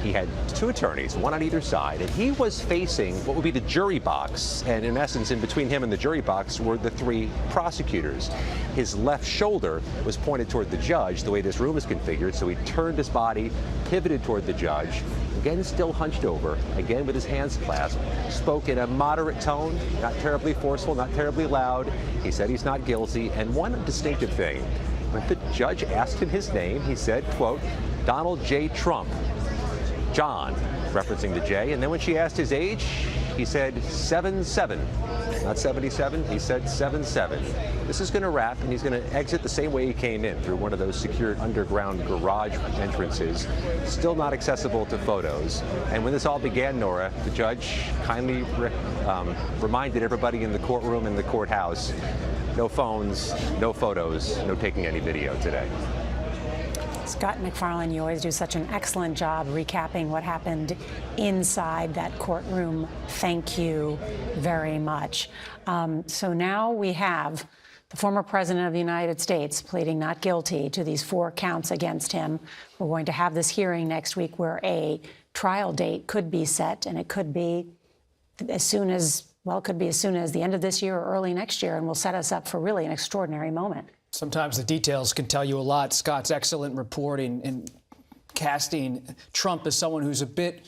He had 2 attorneys, one on either side, and he was facing what would be the jury box. And in essence, in between him and the jury box were the 3 prosecutors. His left shoulder was pointed toward the judge, the way this room is configured, so he turned his body, pivoted toward the judge, again still hunched over, again with his hands clasped, spoke in a moderate tone, not terribly forceful, not terribly loud. He said he's not guilty, and one distinctive thing, when the judge asked him his name, he said, quote, Donald J. Trump. John, referencing the J, and then when she asked his age, he said 77, not 77, he said 77. This is going to wrap, and he's going to exit the same way he came in, through one of those secured underground garage entrances, still not accessible to photos. And when this all began, Nora, the judge kindly reminded everybody in the courtroom and the courthouse, no phones, no photos, no taking any video today. Scott McFarlane, you always do such an excellent job recapping what happened inside that courtroom. Thank you very much. So now we have the former president of the United States pleading not guilty to these 4 counts against him. We're going to have this hearing next week where a trial date could be set, and it could be as soon as, well, it could be as soon as the end of this year or early next year, and will set us up for really an extraordinary moment. Sometimes the details can tell you a lot. Scott's excellent reporting and casting Trump as someone who's a bit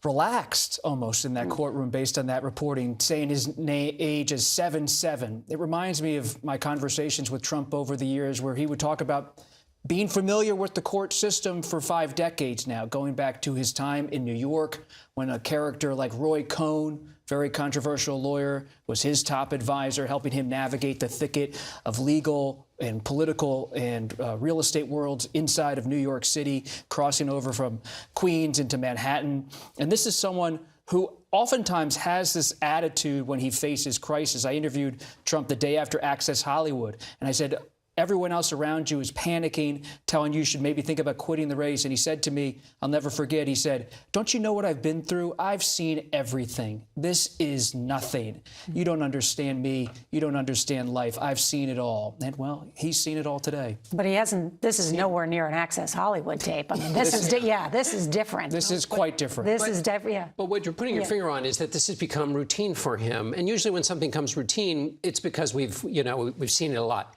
relaxed almost in that courtroom based on that reporting, saying his age is 77. It reminds me of my conversations with Trump over the years where he would talk about being familiar with the court system for 5 decades now, going back to his time in New York when a character like Roy Cohn, very controversial lawyer, was his top advisor, helping him navigate the thicket of legal and political and real estate worlds inside of New York City, crossing over from Queens into Manhattan. And this is someone who oftentimes has this attitude when he faces crisis. I interviewed Trump the day after Access Hollywood, and I said, everyone else around you is panicking, telling you should maybe think about quitting the race. And he said to me, I'll never forget, he said, don't you know what I've been through? I've seen everything. This is nothing. You don't understand me. You don't understand life. I've seen it all. And, well, he's seen it all today. But he hasn't. This is nowhere near an Access Hollywood tape. I mean, this is different. This is quite different. This is different, yeah. But what you're putting your finger on is that this has become routine for him. And usually when something becomes routine, it's because we've seen it a lot.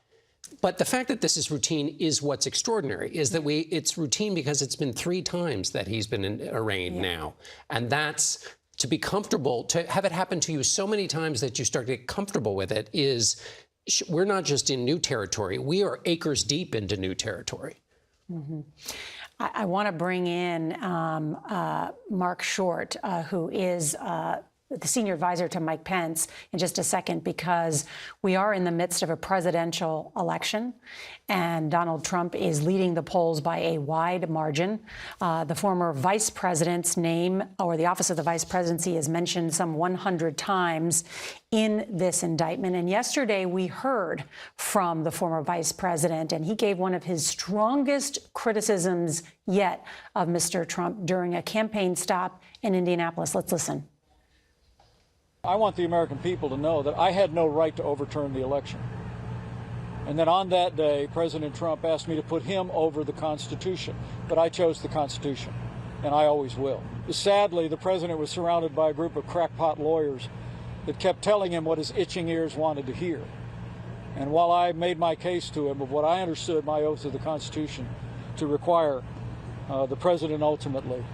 But the fact that this is routine is what's extraordinary, is that it's routine because it's been 3 times that he's been arraigned now. And that's, to be comfortable, to have it happen to you so many times that you start to get comfortable with it is, we're not just in new territory, we are acres deep into new territory. Mm-hmm. I want to bring in Mark Short, who is the senior advisor to Mike Pence, in just a second, because we are in the midst of a presidential election, and Donald Trump is leading the polls by a wide margin. The former vice president's name, or the office of the vice presidency, is mentioned some 100 times in this indictment. And yesterday we heard from the former vice president, and he gave one of his strongest criticisms yet of Mr. Trump during a campaign stop in Indianapolis. Let's listen. I want the American people to know that I had no right to overturn the election. And that on that day, President Trump asked me to put him over the Constitution. But I chose the Constitution, and I always will. Sadly, the president was surrounded by a group of crackpot lawyers that kept telling him what his itching ears wanted to hear. And while I made my case to him of what I understood my oath to the Constitution to require, the president ultimately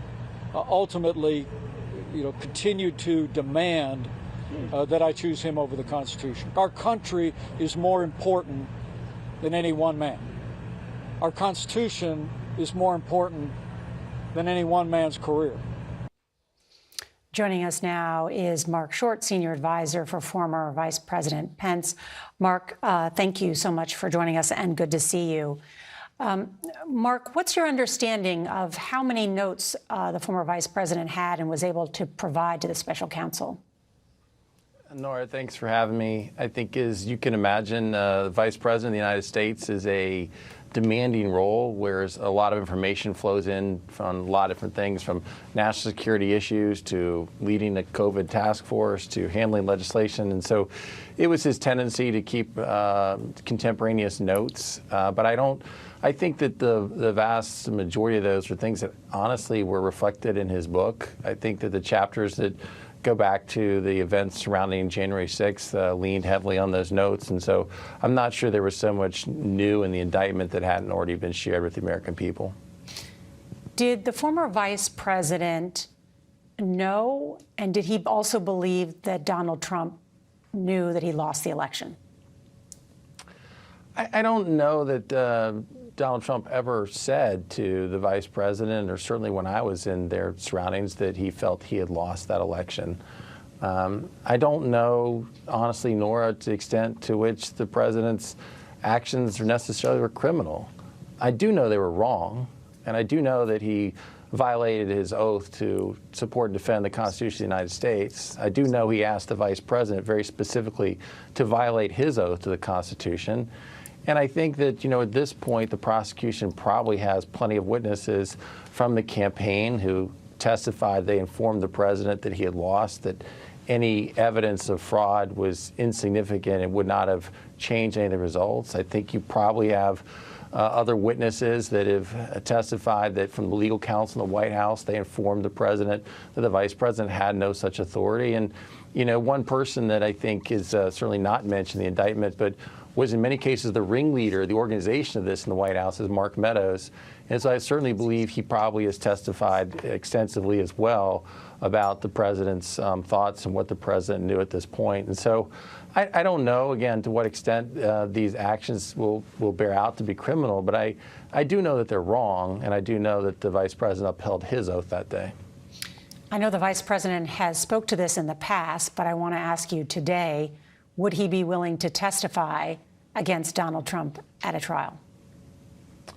continued to demand that I choose him over the Constitution. Our country is more important than any one man. Our Constitution is more important than any one man's career. Joining us now is Mark Short, senior advisor for former Vice President Pence. Mark, thank you so much for joining us, and good to see you. Mark, what's your understanding of how many notes the former vice president had and was able to provide to the special counsel? Nora, thanks for having me. I think, as you can imagine, the Vice President of the United States is a demanding role where a lot of information flows in from a lot of different things, from national security issues to leading the COVID task force to handling legislation. And so it was his tendency to keep contemporaneous notes. But I think that the vast majority of those are things that honestly were reflected in his book. I think that the chapters that go back to the events surrounding January 6th leaned heavily on those notes. And so I'm not sure there was so much new in the indictment that hadn't already been shared with the American people. Did the former vice president know, and did he also believe that Donald Trump knew that he lost the election? I don't know that Donald Trump ever said to the vice president, or certainly when I was in their surroundings, that he felt he had lost that election. I don't know, honestly, Nora, to the extent to which the president's actions necessarily were criminal. I do know they were wrong, and I do know that he violated his oath to support and defend the Constitution of the United States. I do know he asked the vice president very specifically to violate his oath to the Constitution. And I think that, at this point, the prosecution probably has plenty of witnesses from the campaign who testified they informed the president that he had lost, that any evidence of fraud was insignificant and would not have changed any of the results. I think you probably have other witnesses that have testified that from the legal counsel in the White House, they informed the president that the vice president had no such authority. And, one person that I think is certainly not mentioned in the indictment, but was in many cases the ringleader, the organization of this in the White House, is Mark Meadows. And so I certainly believe he probably has testified extensively as well about the president's thoughts and what the president knew at this point. And so I don't know, again, to what extent these actions will bear out to be criminal, but I do know that they're wrong, and I do know that the vice president upheld his oath that day. I know the vice president has spoke to this in the past, but I want to ask you today, would he be willing to testify against Donald Trump at a trial?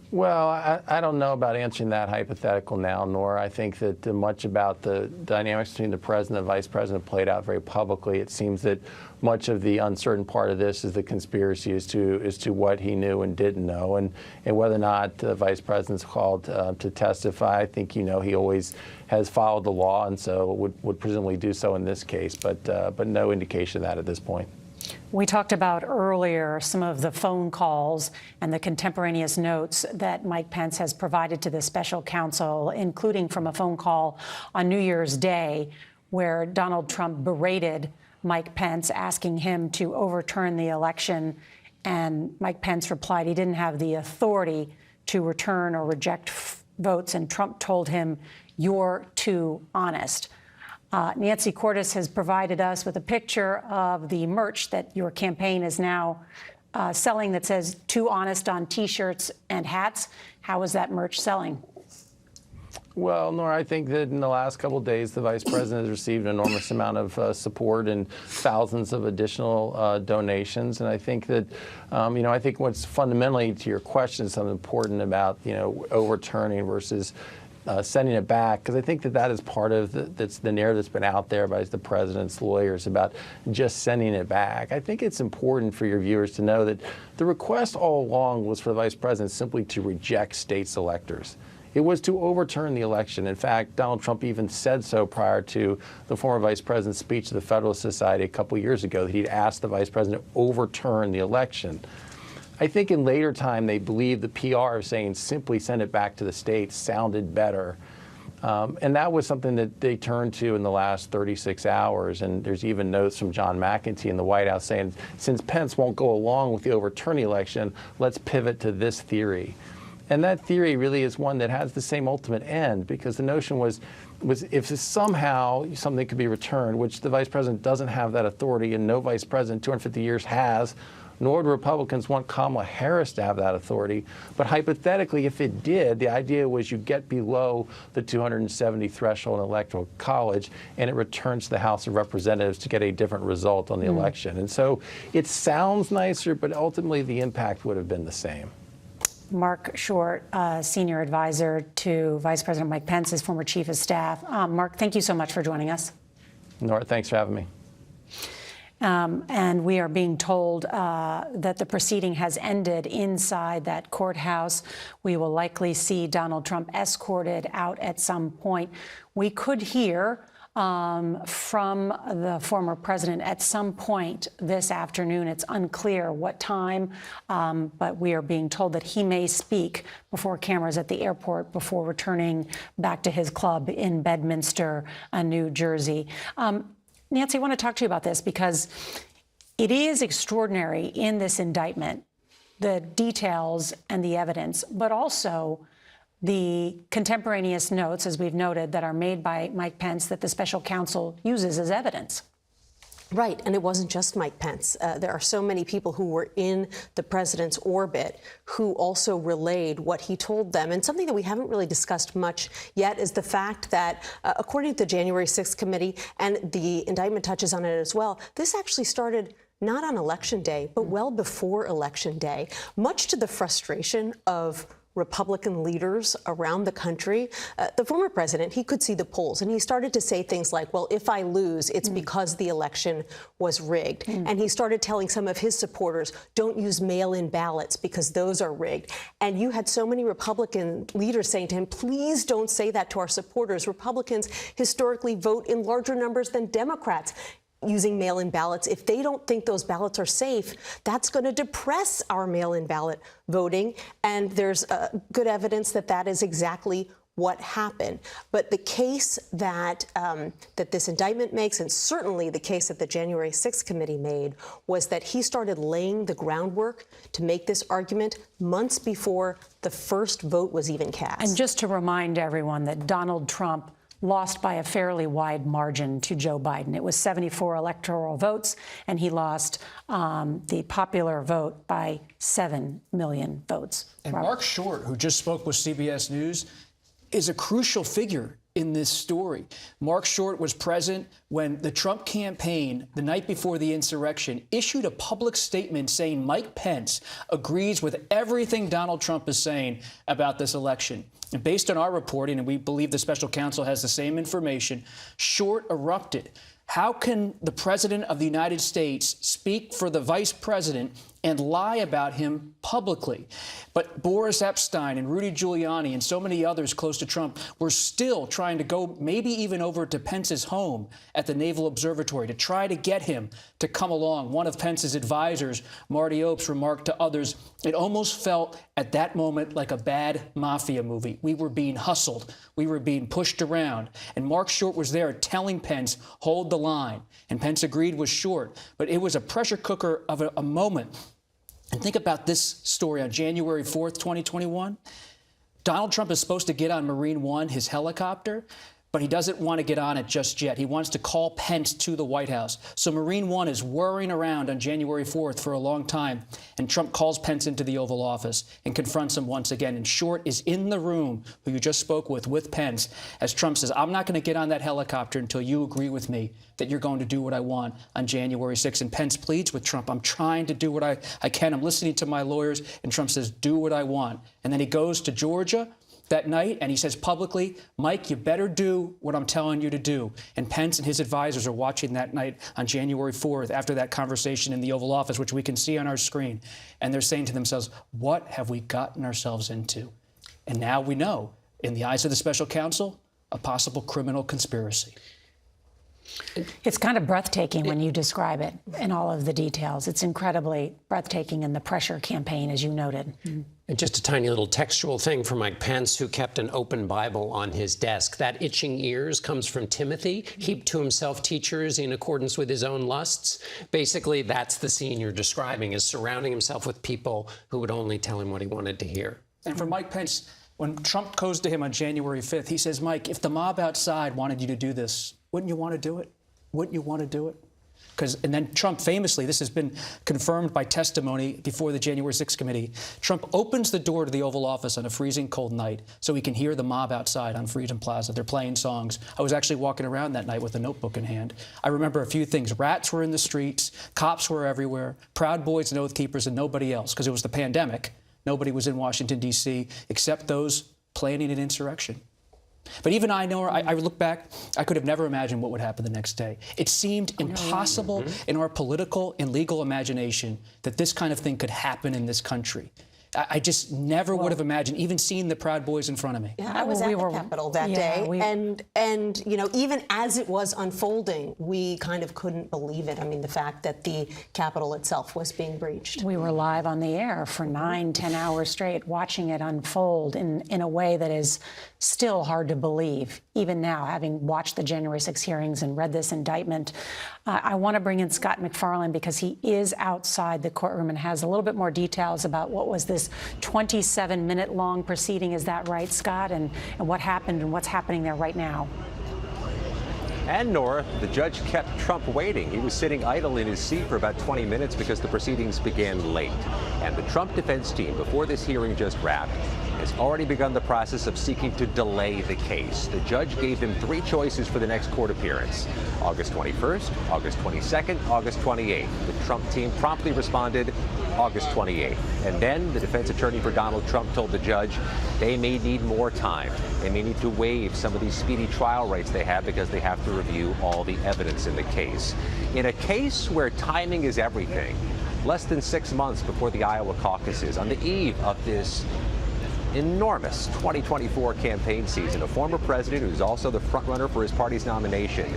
Well, I don't know about answering that hypothetical now, Nora. I think that much about the dynamics between the president and the vice president played out very publicly. It seems that much of the uncertain part of this is the conspiracy as to what he knew and didn't know, and whether or not the vice president's called to testify. I think he always has followed the law, and so would presumably do so in this case, but no indication of that at this point. We talked about earlier some of the phone calls and the contemporaneous notes that Mike Pence has provided to the special counsel, including from a phone call on New Year's Day where Donald Trump berated Mike Pence, asking him to overturn the election. And Mike Pence replied he didn't have the authority to return or reject votes. And Trump told him, "You're too honest." Nancy Cordes has provided us with a picture of the merch that your campaign is now selling that says "Too Honest" on T-shirts and hats. How is that merch selling? Well, Nora, I think that in the last couple of days, the vice president has received an enormous amount of support and thousands of additional donations. And I think that, I think what's fundamentally to your question is something important about, overturning versus sending it back, because I think that is part of the narrative that's been out there by the president's lawyers about just sending it back. I think it's important for your viewers to know that the request all along was for the vice president simply to reject states' electors. It was to overturn the election. In fact, Donald Trump even said so prior to the former vice president's speech to the Federalist Society a couple years ago, that he'd asked the vice president to overturn the election. I think in later time they believed the PR of saying simply send it back to the states sounded better. And that was something that they turned to in the last 36 hours. And there's even notes from John McEntee in the White House saying, since Pence won't go along with the overturn election, let's pivot to this theory. And that theory really is one that has the same ultimate end, because the notion was if somehow something could be returned, which the vice president doesn't have that authority, and no vice president in 250 years has, nor do Republicans want Kamala Harris to have that authority. But hypothetically, if it did, the idea was you get below the 270 threshold in the Electoral College, and it returns to the House of Representatives to get a different result on the election. And so it sounds nicer, but ultimately the impact would have been the same. Mark Short, senior advisor to Vice President Mike Pence, his former chief of staff. Mark, thank you so much for joining us. Nora, thanks for having me. And we are being told that the proceeding has ended inside that courthouse. We will likely see Donald Trump escorted out at some point. We could hear from the former president at some point this afternoon. It's unclear what time, but we are being told that he may speak before cameras at the airport before returning back to his club in Bedminster, New Jersey. Nancy, I want to talk to you about this because it is extraordinary in this indictment, the details and the evidence, but also the contemporaneous notes, as we've noted, that are made by Mike Pence that the special counsel uses as evidence. Right, and it wasn't just Mike Pence. There are so many people who were in the president's orbit who also relayed what he told them. And something that we haven't really discussed much yet is the fact that, according to the January 6th committee, and the indictment touches on it as well, this actually started not on Election Day, but well before Election Day, much to the frustration of Republican leaders around the country. The former president, he could see the polls, and he started to say things like, well, if I lose, it's because the election was rigged. And he started telling some of his supporters, don't use mail-in ballots because those are rigged. And you had so many Republican leaders saying to him, please don't say that to our supporters. Republicans historically vote in larger numbers than Democrats using mail-in ballots. If they don't think those ballots are safe, that's going to depress our mail-in ballot voting. And there's good evidence that that is exactly what happened. But the case that that this indictment makes, and certainly the case that the January 6th committee made, was that he started laying the groundwork to make this argument months before the first vote was even cast. And just to remind everyone that Donald Trump lost by a fairly wide margin to Joe Biden. It was 74 electoral votes, and he lost the popular vote by 7 million votes. And Mark Short, who just spoke with CBS News, is a crucial figure in this story. Mark Short was present when the Trump campaign, the night before the insurrection, issued a public statement saying Mike Pence agrees with everything Donald Trump is saying about this election. And based on our reporting, and we believe the special counsel has the same information, Short erupted. How can the president of the United States speak for the vice president and lie about him publicly? But Boris Epstein and Rudy Giuliani and so many others close to Trump were still trying to go maybe even over to Pence's home at the Naval Observatory to try to get him to come along. One of Pence's advisors, Marty Opes, remarked to others, it almost felt at that moment like a bad mafia movie. We were being hustled. We were being pushed around. And Mark Short was there telling Pence, hold the line. And Pence agreed with Short. But it was a pressure cooker of a moment. And think about this story on January 4th, 2021. Donald Trump is supposed to get on Marine One, his helicopter, but he doesn't want to get on it just yet. He wants to call Pence to the White House. So Marine One is whirring around on January 4th for a long time. And Trump calls Pence into the Oval Office and confronts him once again. And Short is in the room, who you just spoke with Pence, as Trump says, I'm not going to get on that helicopter until you agree with me that you're going to do what I want on January 6th. And Pence pleads with Trump, I'm trying to do what I can. I'm listening to my lawyers. And Trump says, do what I want. And then he goes to Georgia that night, and he says publicly, Mike, you better do what I'm telling you to do. And Pence and his advisors are watching that night on January 4th after that conversation in the Oval Office, which we can see on our screen. And they're saying to themselves, what have we gotten ourselves into? And now we know, in the eyes of the special counsel, a possible criminal conspiracy. It's kind of breathtaking when you describe it in all of the details. It's incredibly breathtaking in the pressure campaign, as you noted. And just a tiny little textual thing for Mike Pence, who kept an open Bible on his desk. That itching ears comes from Timothy, heaped to himself teachers in accordance with his own lusts. Basically, that's the scene you're describing, is surrounding himself with people who would only tell him what he wanted to hear. And for Mike Pence, when Trump goes to him on January 5th, he says, Mike, if the mob outside wanted you to do this, wouldn't you want to do it? Wouldn't you want to do it? And then Trump famously, this has been confirmed by testimony before the January 6th committee, Trump opens the door to the Oval Office on a freezing cold night so he can hear the mob outside on Freedom Plaza. They're playing songs. I was actually walking around that night with a notebook in hand. I remember a few things. Rats were in the streets. Cops were everywhere. Proud Boys and Oath Keepers and nobody else, because it was the pandemic. Nobody was in Washington, D.C., except those planning an insurrection. But even I look back, I could have never imagined what would happen the next day. It seemed impossible in our political and legal imagination that this kind of thing could happen in this country. I just never would have imagined even seeing the Proud Boys in front of me. Yeah, I was at the Capitol that day, and you know, even as it was unfolding, we kind of couldn't believe it. I mean, the fact that the Capitol itself was being breached. We were live on the air for 9-10 hours straight, watching it unfold in a way that is still hard to believe, even now, having watched the January 6 hearings and read this indictment. I want to bring in Scott McFarland because he is outside the courtroom and has a little bit more details about what was this 27-minute-long proceeding. Is that right, Scott? And what happened and what's happening there right now? And Nora, the judge kept Trump waiting. He was sitting idle in his seat for about 20 minutes because the proceedings began late. And the Trump defense team, before this hearing just wrapped, has already begun the process of seeking to delay the case. The judge gave him 3 choices for the next court appearance: August 21st, August 22nd, August 28th. The Trump team promptly responded August 28th. And then the defense attorney for Donald Trump told the judge they may need more time. They may need to waive some of these speedy trial rights they have because they have to review all the evidence in the case. In a case where timing is everything, less than 6 months before the Iowa caucuses, on the eve of this enormous 2024 campaign season, a former president who's also the frontrunner for his party's nomination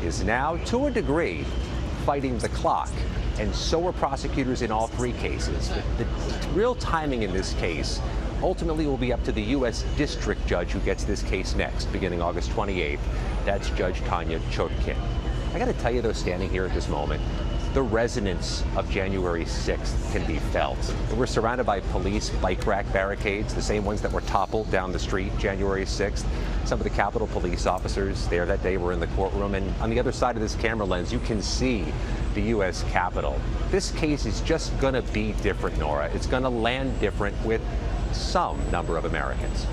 is now, to a degree, fighting the clock. And so are prosecutors in all 3 cases. The real timing in this case ultimately will be up to the U.S. district judge who gets this case next, beginning August 28th. That's Judge Tanya Chotkin. I got to tell you, though, standing here at this moment, the resonance of January 6th can be felt. We're surrounded by police bike rack barricades, the same ones that were toppled down the street January 6th. Some of the Capitol Police officers there that day were in the courtroom, and on the other side of this camera lens, you can see the U.S. Capitol. This case is just going to be different, Nora. It's going to land different with some number of Americans.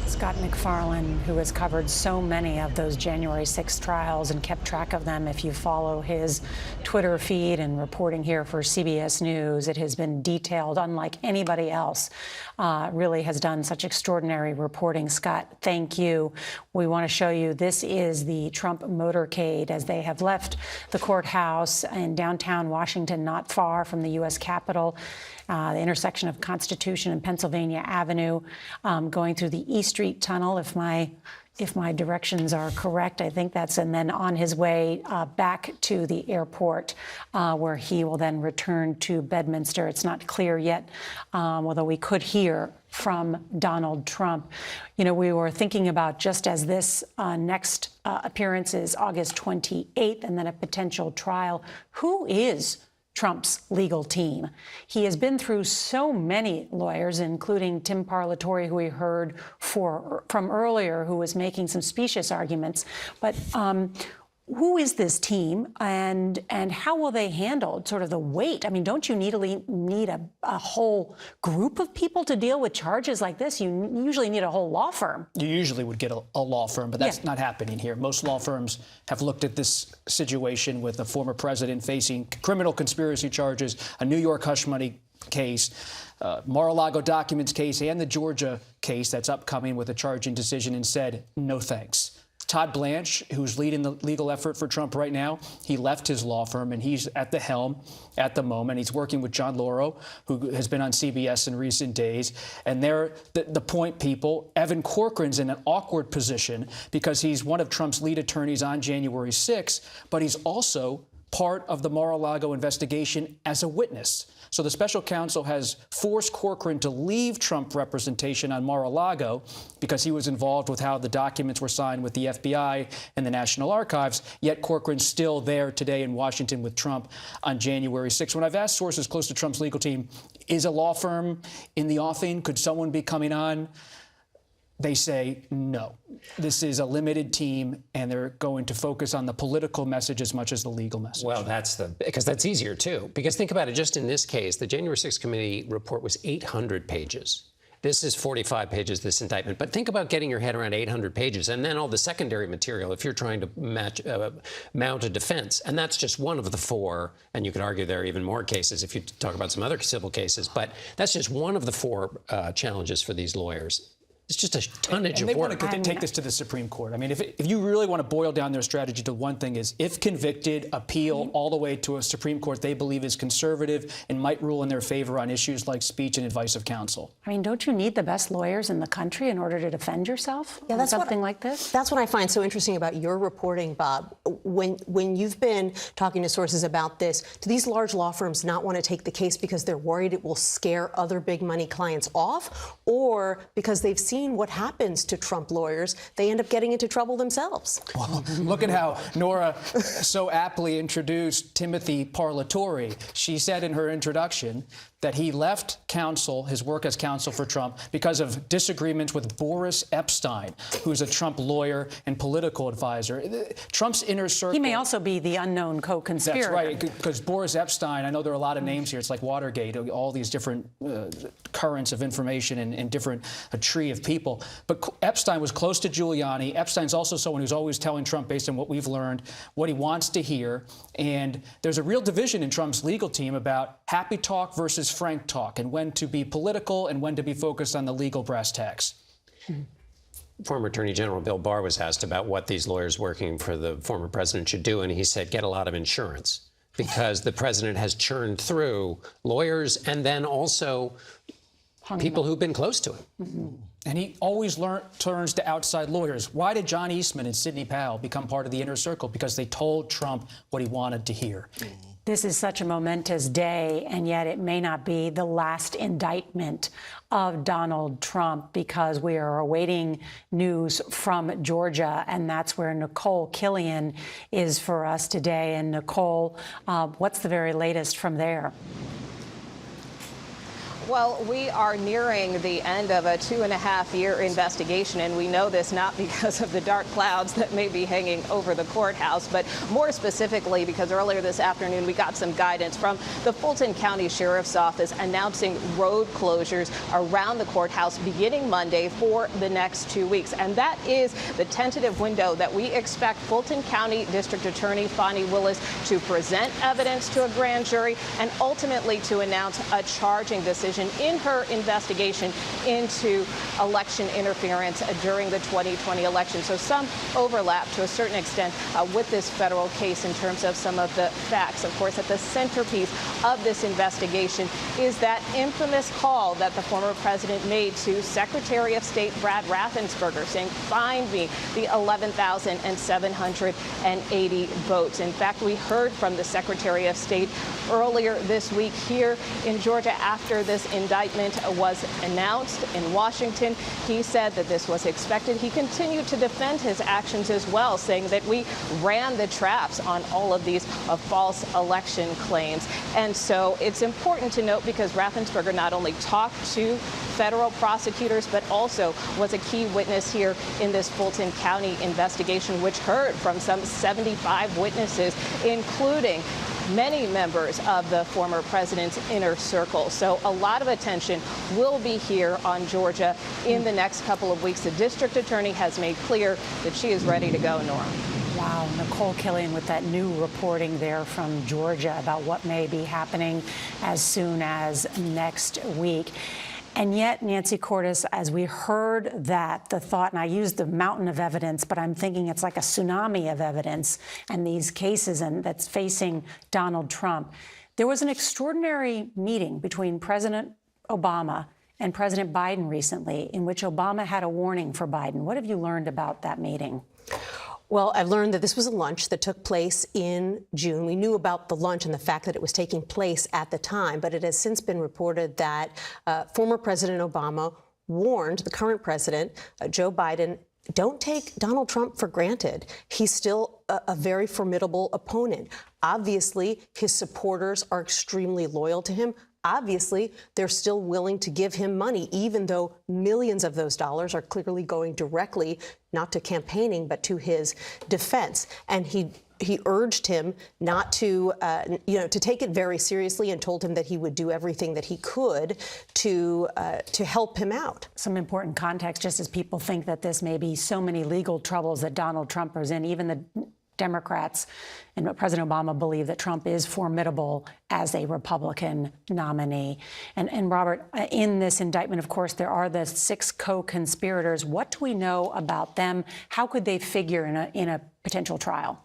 Scott McFarlane, who has covered so many of those January 6th trials and kept track of them. If you follow his Twitter feed and reporting here for CBS News, it has been detailed unlike anybody else. Really has done such extraordinary reporting. Scott, thank you. We want to show you, this is the Trump motorcade as they have left the courthouse in downtown Washington, not far from the U.S. Capitol. The intersection of Constitution and Pennsylvania Avenue, going through the E Street Tunnel, if my directions are correct. I think that's, and then on his way back to the airport, where he will then return to Bedminster. It's not clear yet, although we could hear from Donald Trump. You know, we were thinking about, just as this next appearance is August 28th and then a potential trial, who is Trump's legal team? He has been through so many lawyers, including Tim Parlatore, who we heard from earlier, who was making some specious arguments. But who is this team, and how will they handle sort of the weight? I mean, don't you need a whole group of people to deal with charges like this? You usually need a whole law firm. You usually would get a law firm, but that's not happening here. Most law firms have looked at this situation with a former president facing criminal conspiracy charges, a New York hush money case, Mar-a-Lago documents case, and the Georgia case that's upcoming with a charging decision, and said, no thanks. Todd Blanche, who's leading the legal effort for Trump right now, he left his law firm and he's at the helm at the moment. He's working with John Lauro, who has been on CBS in recent days. And they're the point people. Evan Corcoran's in an awkward position because he's one of Trump's lead attorneys on January 6th, but he's also part of the Mar-a-Lago investigation as a witness. So the special counsel has forced Corcoran to leave Trump representation on Mar-a-Lago because he was involved with how the documents were signed with the FBI and the National Archives, yet Corcoran's still there today in Washington with Trump on January 6th. When I've asked sources close to Trump's legal team, is a law firm in the offing? Could someone be coming on? They say no. This is a limited team, and they're going to focus on the political message as much as the legal message. Well, because that's easier, too. Because think about it, just in this case, the January 6th committee report was 800 pages. This is 45 pages, this indictment. But think about getting your head around 800 pages, and then all the secondary material if you're trying to mount a defense. And that's just one of the four, and you could argue there are even more cases if you talk about some other civil cases. But that's just one of the four challenges for these lawyers. It's just a tonnage of work. And they want to take this to the Supreme Court. I mean, if you really want to boil down their strategy to one thing, is if convicted, appeal all the way to a Supreme Court they believe is conservative and might rule in their favor on issues like speech and advice of counsel. I mean, don't you need the best lawyers in the country in order to defend yourself on something like this? That's what I find so interesting about your reporting, Bob. When you've been talking to sources about this, do these large law firms not want to take the case because they're worried it will scare other big money clients off, or because they've seen what happens to Trump lawyers, they end up getting into trouble themselves? Well, look at how Nora so aptly introduced Timothy Parlatore. She said in her introduction that he left his work as counsel for Trump because of disagreements with Boris Epstein, who's a Trump lawyer and political advisor. Trump's inner circle. He may also be the unknown co-conspirator. That's right, because Boris Epstein, I know there are a lot of names here. It's like Watergate, all these different currents of information and a tree of people. But Epstein was close to Giuliani. Epstein's also someone who's always telling Trump, based on what we've learned, what he wants to hear. And there's a real division in Trump's legal team about happy talk versus frank talk, and when to be political and when to be focused on the legal brass tacks. Former Attorney General Bill Barr was asked about what these lawyers working for the former president should do, and he said, get a lot of insurance, because the president has churned through lawyers and then also people who've been close to him. Mm-hmm. And he always turns to outside lawyers. Why did John Eastman and Sidney Powell become part of the inner circle? Because they told Trump what he wanted to hear. Mm-hmm. This is such a momentous day, and yet it may not be the last indictment of Donald Trump, because we are awaiting news from Georgia, and that's where Nicole Killian is for us today. And Nicole, what's the very latest from there? Well, we are nearing the end of a 2.5-year investigation, and we know this not because of the dark clouds that may be hanging over the courthouse, but more specifically because earlier this afternoon we got some guidance from the Fulton County Sheriff's Office announcing road closures around the courthouse beginning Monday for the next 2 weeks. And that is the tentative window that we expect Fulton County District Attorney Fani Willis to present evidence to a grand jury and ultimately to announce a charging decision in her investigation into election interference during the 2020 election. So some overlap to a certain extent with this federal case in terms of some of the facts. Of course, at the centerpiece of this investigation is that infamous call that the former president made to Secretary of State Brad Raffensperger saying, find me the 11,780 votes. In fact, we heard from the Secretary of State earlier this week here in Georgia after this indictment was announced in Washington. He said that this was expected. He continued to defend his actions as well, saying that we ran the traps on all of these false election claims. And so it's important to note, because Raffensperger not only talked to federal prosecutors, but also was a key witness here in this Fulton County investigation, which heard from some 75 witnesses, including many members of the former president's inner circle. So a lot of attention will be here on Georgia in the next couple of weeks. The district attorney has made clear that she is ready to go, Nora. Wow, Nicole Killian with that new reporting there from Georgia about what may be happening as soon as next week. And yet, Nancy Cordes, as we heard that, the thought, and I used the mountain of evidence, but I'm thinking it's like a tsunami of evidence and these cases and that's facing Donald Trump. There was an extraordinary meeting between President Obama and President Biden recently in which Obama had a warning for Biden. What have you learned about that meeting? Well, I've learned that this was a lunch that took place in June. We knew about the lunch and the fact that it was taking place at the time, but it has since been reported that former President Obama warned the current president, Joe Biden, don't take Donald Trump for granted. He's still a very formidable opponent. Obviously, his supporters are extremely loyal to him. Obviously, they're still willing to give him money, even though millions of those dollars are clearly going directly, not to campaigning, but to his defense. And he urged him not to, to take it very seriously, and told him that he would do everything that he could to help him out. Some important context, just as people think that this may be so many legal troubles that Donald Trump is in. Even the Democrats and President Obama believe that Trump is formidable as a Republican nominee. And Robert, in this indictment, of course, there are the 6 co-conspirators. What do we know about them? How could they figure in a potential trial?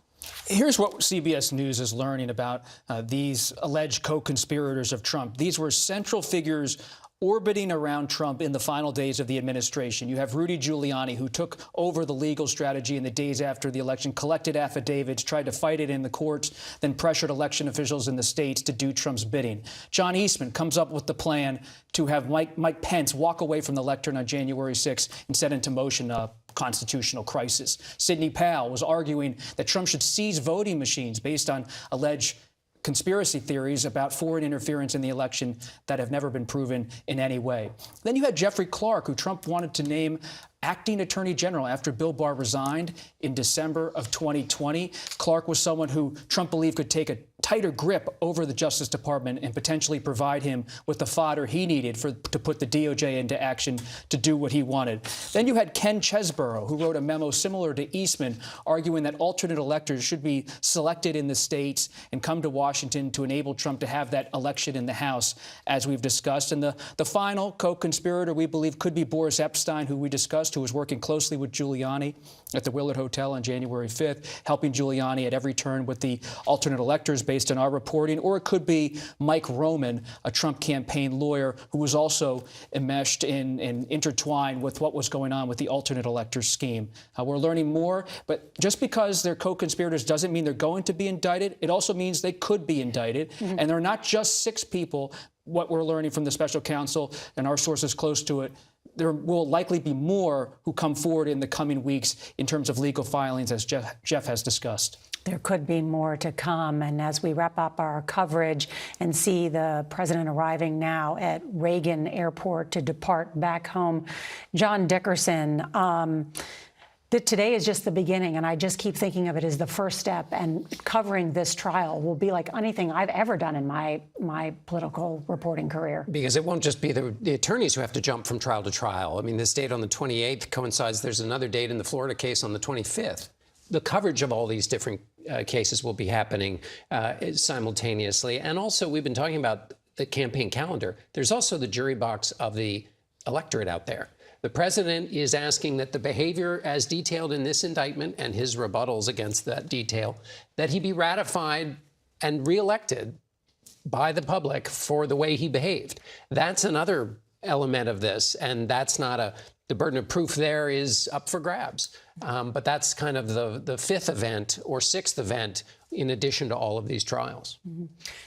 Here's what CBS News is learning about these alleged co-conspirators of Trump. These were central figures orbiting around Trump in the final days of the administration. You have Rudy Giuliani, who took over the legal strategy in the days after the election, collected affidavits, tried to fight it in the courts, then pressured election officials in the states to do Trump's bidding. John Eastman comes up with the plan to have Mike Pence walk away from the lectern on January 6th and set into motion a constitutional crisis. Sidney Powell was arguing that Trump should seize voting machines based on alleged conspiracy theories about foreign interference in the election that have never been proven in any way. Then you had Jeffrey Clark, who Trump wanted to name acting attorney general after Bill Barr resigned in December of 2020. Clark was someone who Trump believed could take a tighter grip over the Justice Department and potentially provide him with the fodder he needed to put the DOJ into action to do what he wanted. Then you had Ken Chesebro, who wrote a memo similar to Eastman, arguing that alternate electors should be selected in the states and come to Washington to enable Trump to have that election in the House, as we've discussed. And the final co-conspirator, we believe, could be Boris Epstein, who we discussed, Trust, who was working closely with Giuliani at the Willard Hotel on January 5th, helping Giuliani at every turn with the alternate electors based on our reporting. Or it could be Mike Roman, a Trump campaign lawyer who was also enmeshed in and intertwined with what was going on with the alternate electors scheme. We're learning more, but just because they're co-conspirators doesn't mean they're going to be indicted. It also means they could be indicted. Mm-hmm. And they're not just 6 people, what we're learning from the special counsel and our sources close to it. There will likely be more who come forward in the coming weeks in terms of legal filings, as Jeff has discussed. There could be more to come. And as we wrap up our coverage and see the president arriving now at Reagan Airport to depart back home, John Dickerson, that today is just the beginning, and I just keep thinking of it as the first step, and covering this trial will be like anything I've ever done in my political reporting career. Because it won't just be the attorneys who have to jump from trial to trial. I mean, this date on the 28th coincides. There's another date in the Florida case on the 25th. The coverage of all these different cases will be happening simultaneously. And also, we've been talking about the campaign calendar. There's also the jury box of the electorate out there. The president is asking that the behavior as detailed in this indictment and his rebuttals against that detail, that he be ratified and reelected by the public for the way he behaved. That's another element of this, and that's not the burden of proof there is up for grabs. But that's kind of the 5th event or 6th event in addition to all of these trials. Mm-hmm.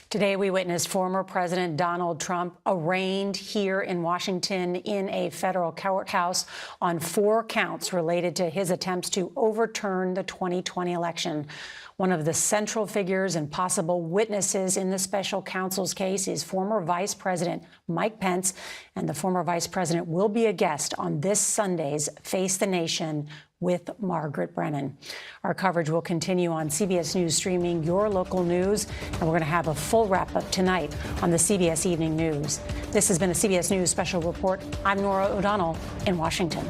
Today, we witnessed former President Donald Trump arraigned here in Washington in a federal courthouse on 4 counts related to his attempts to overturn the 2020 election. One of the central figures and possible witnesses in the special counsel's case is former Vice President Mike Pence, and the former vice president will be a guest on this Sunday's Face the Nation with Margaret Brennan. Our coverage will continue on CBS News streaming your local news, and we're going to have a full wrap-up tonight on the CBS Evening News. This has been a CBS News Special Report. I'm Norah O'Donnell in Washington.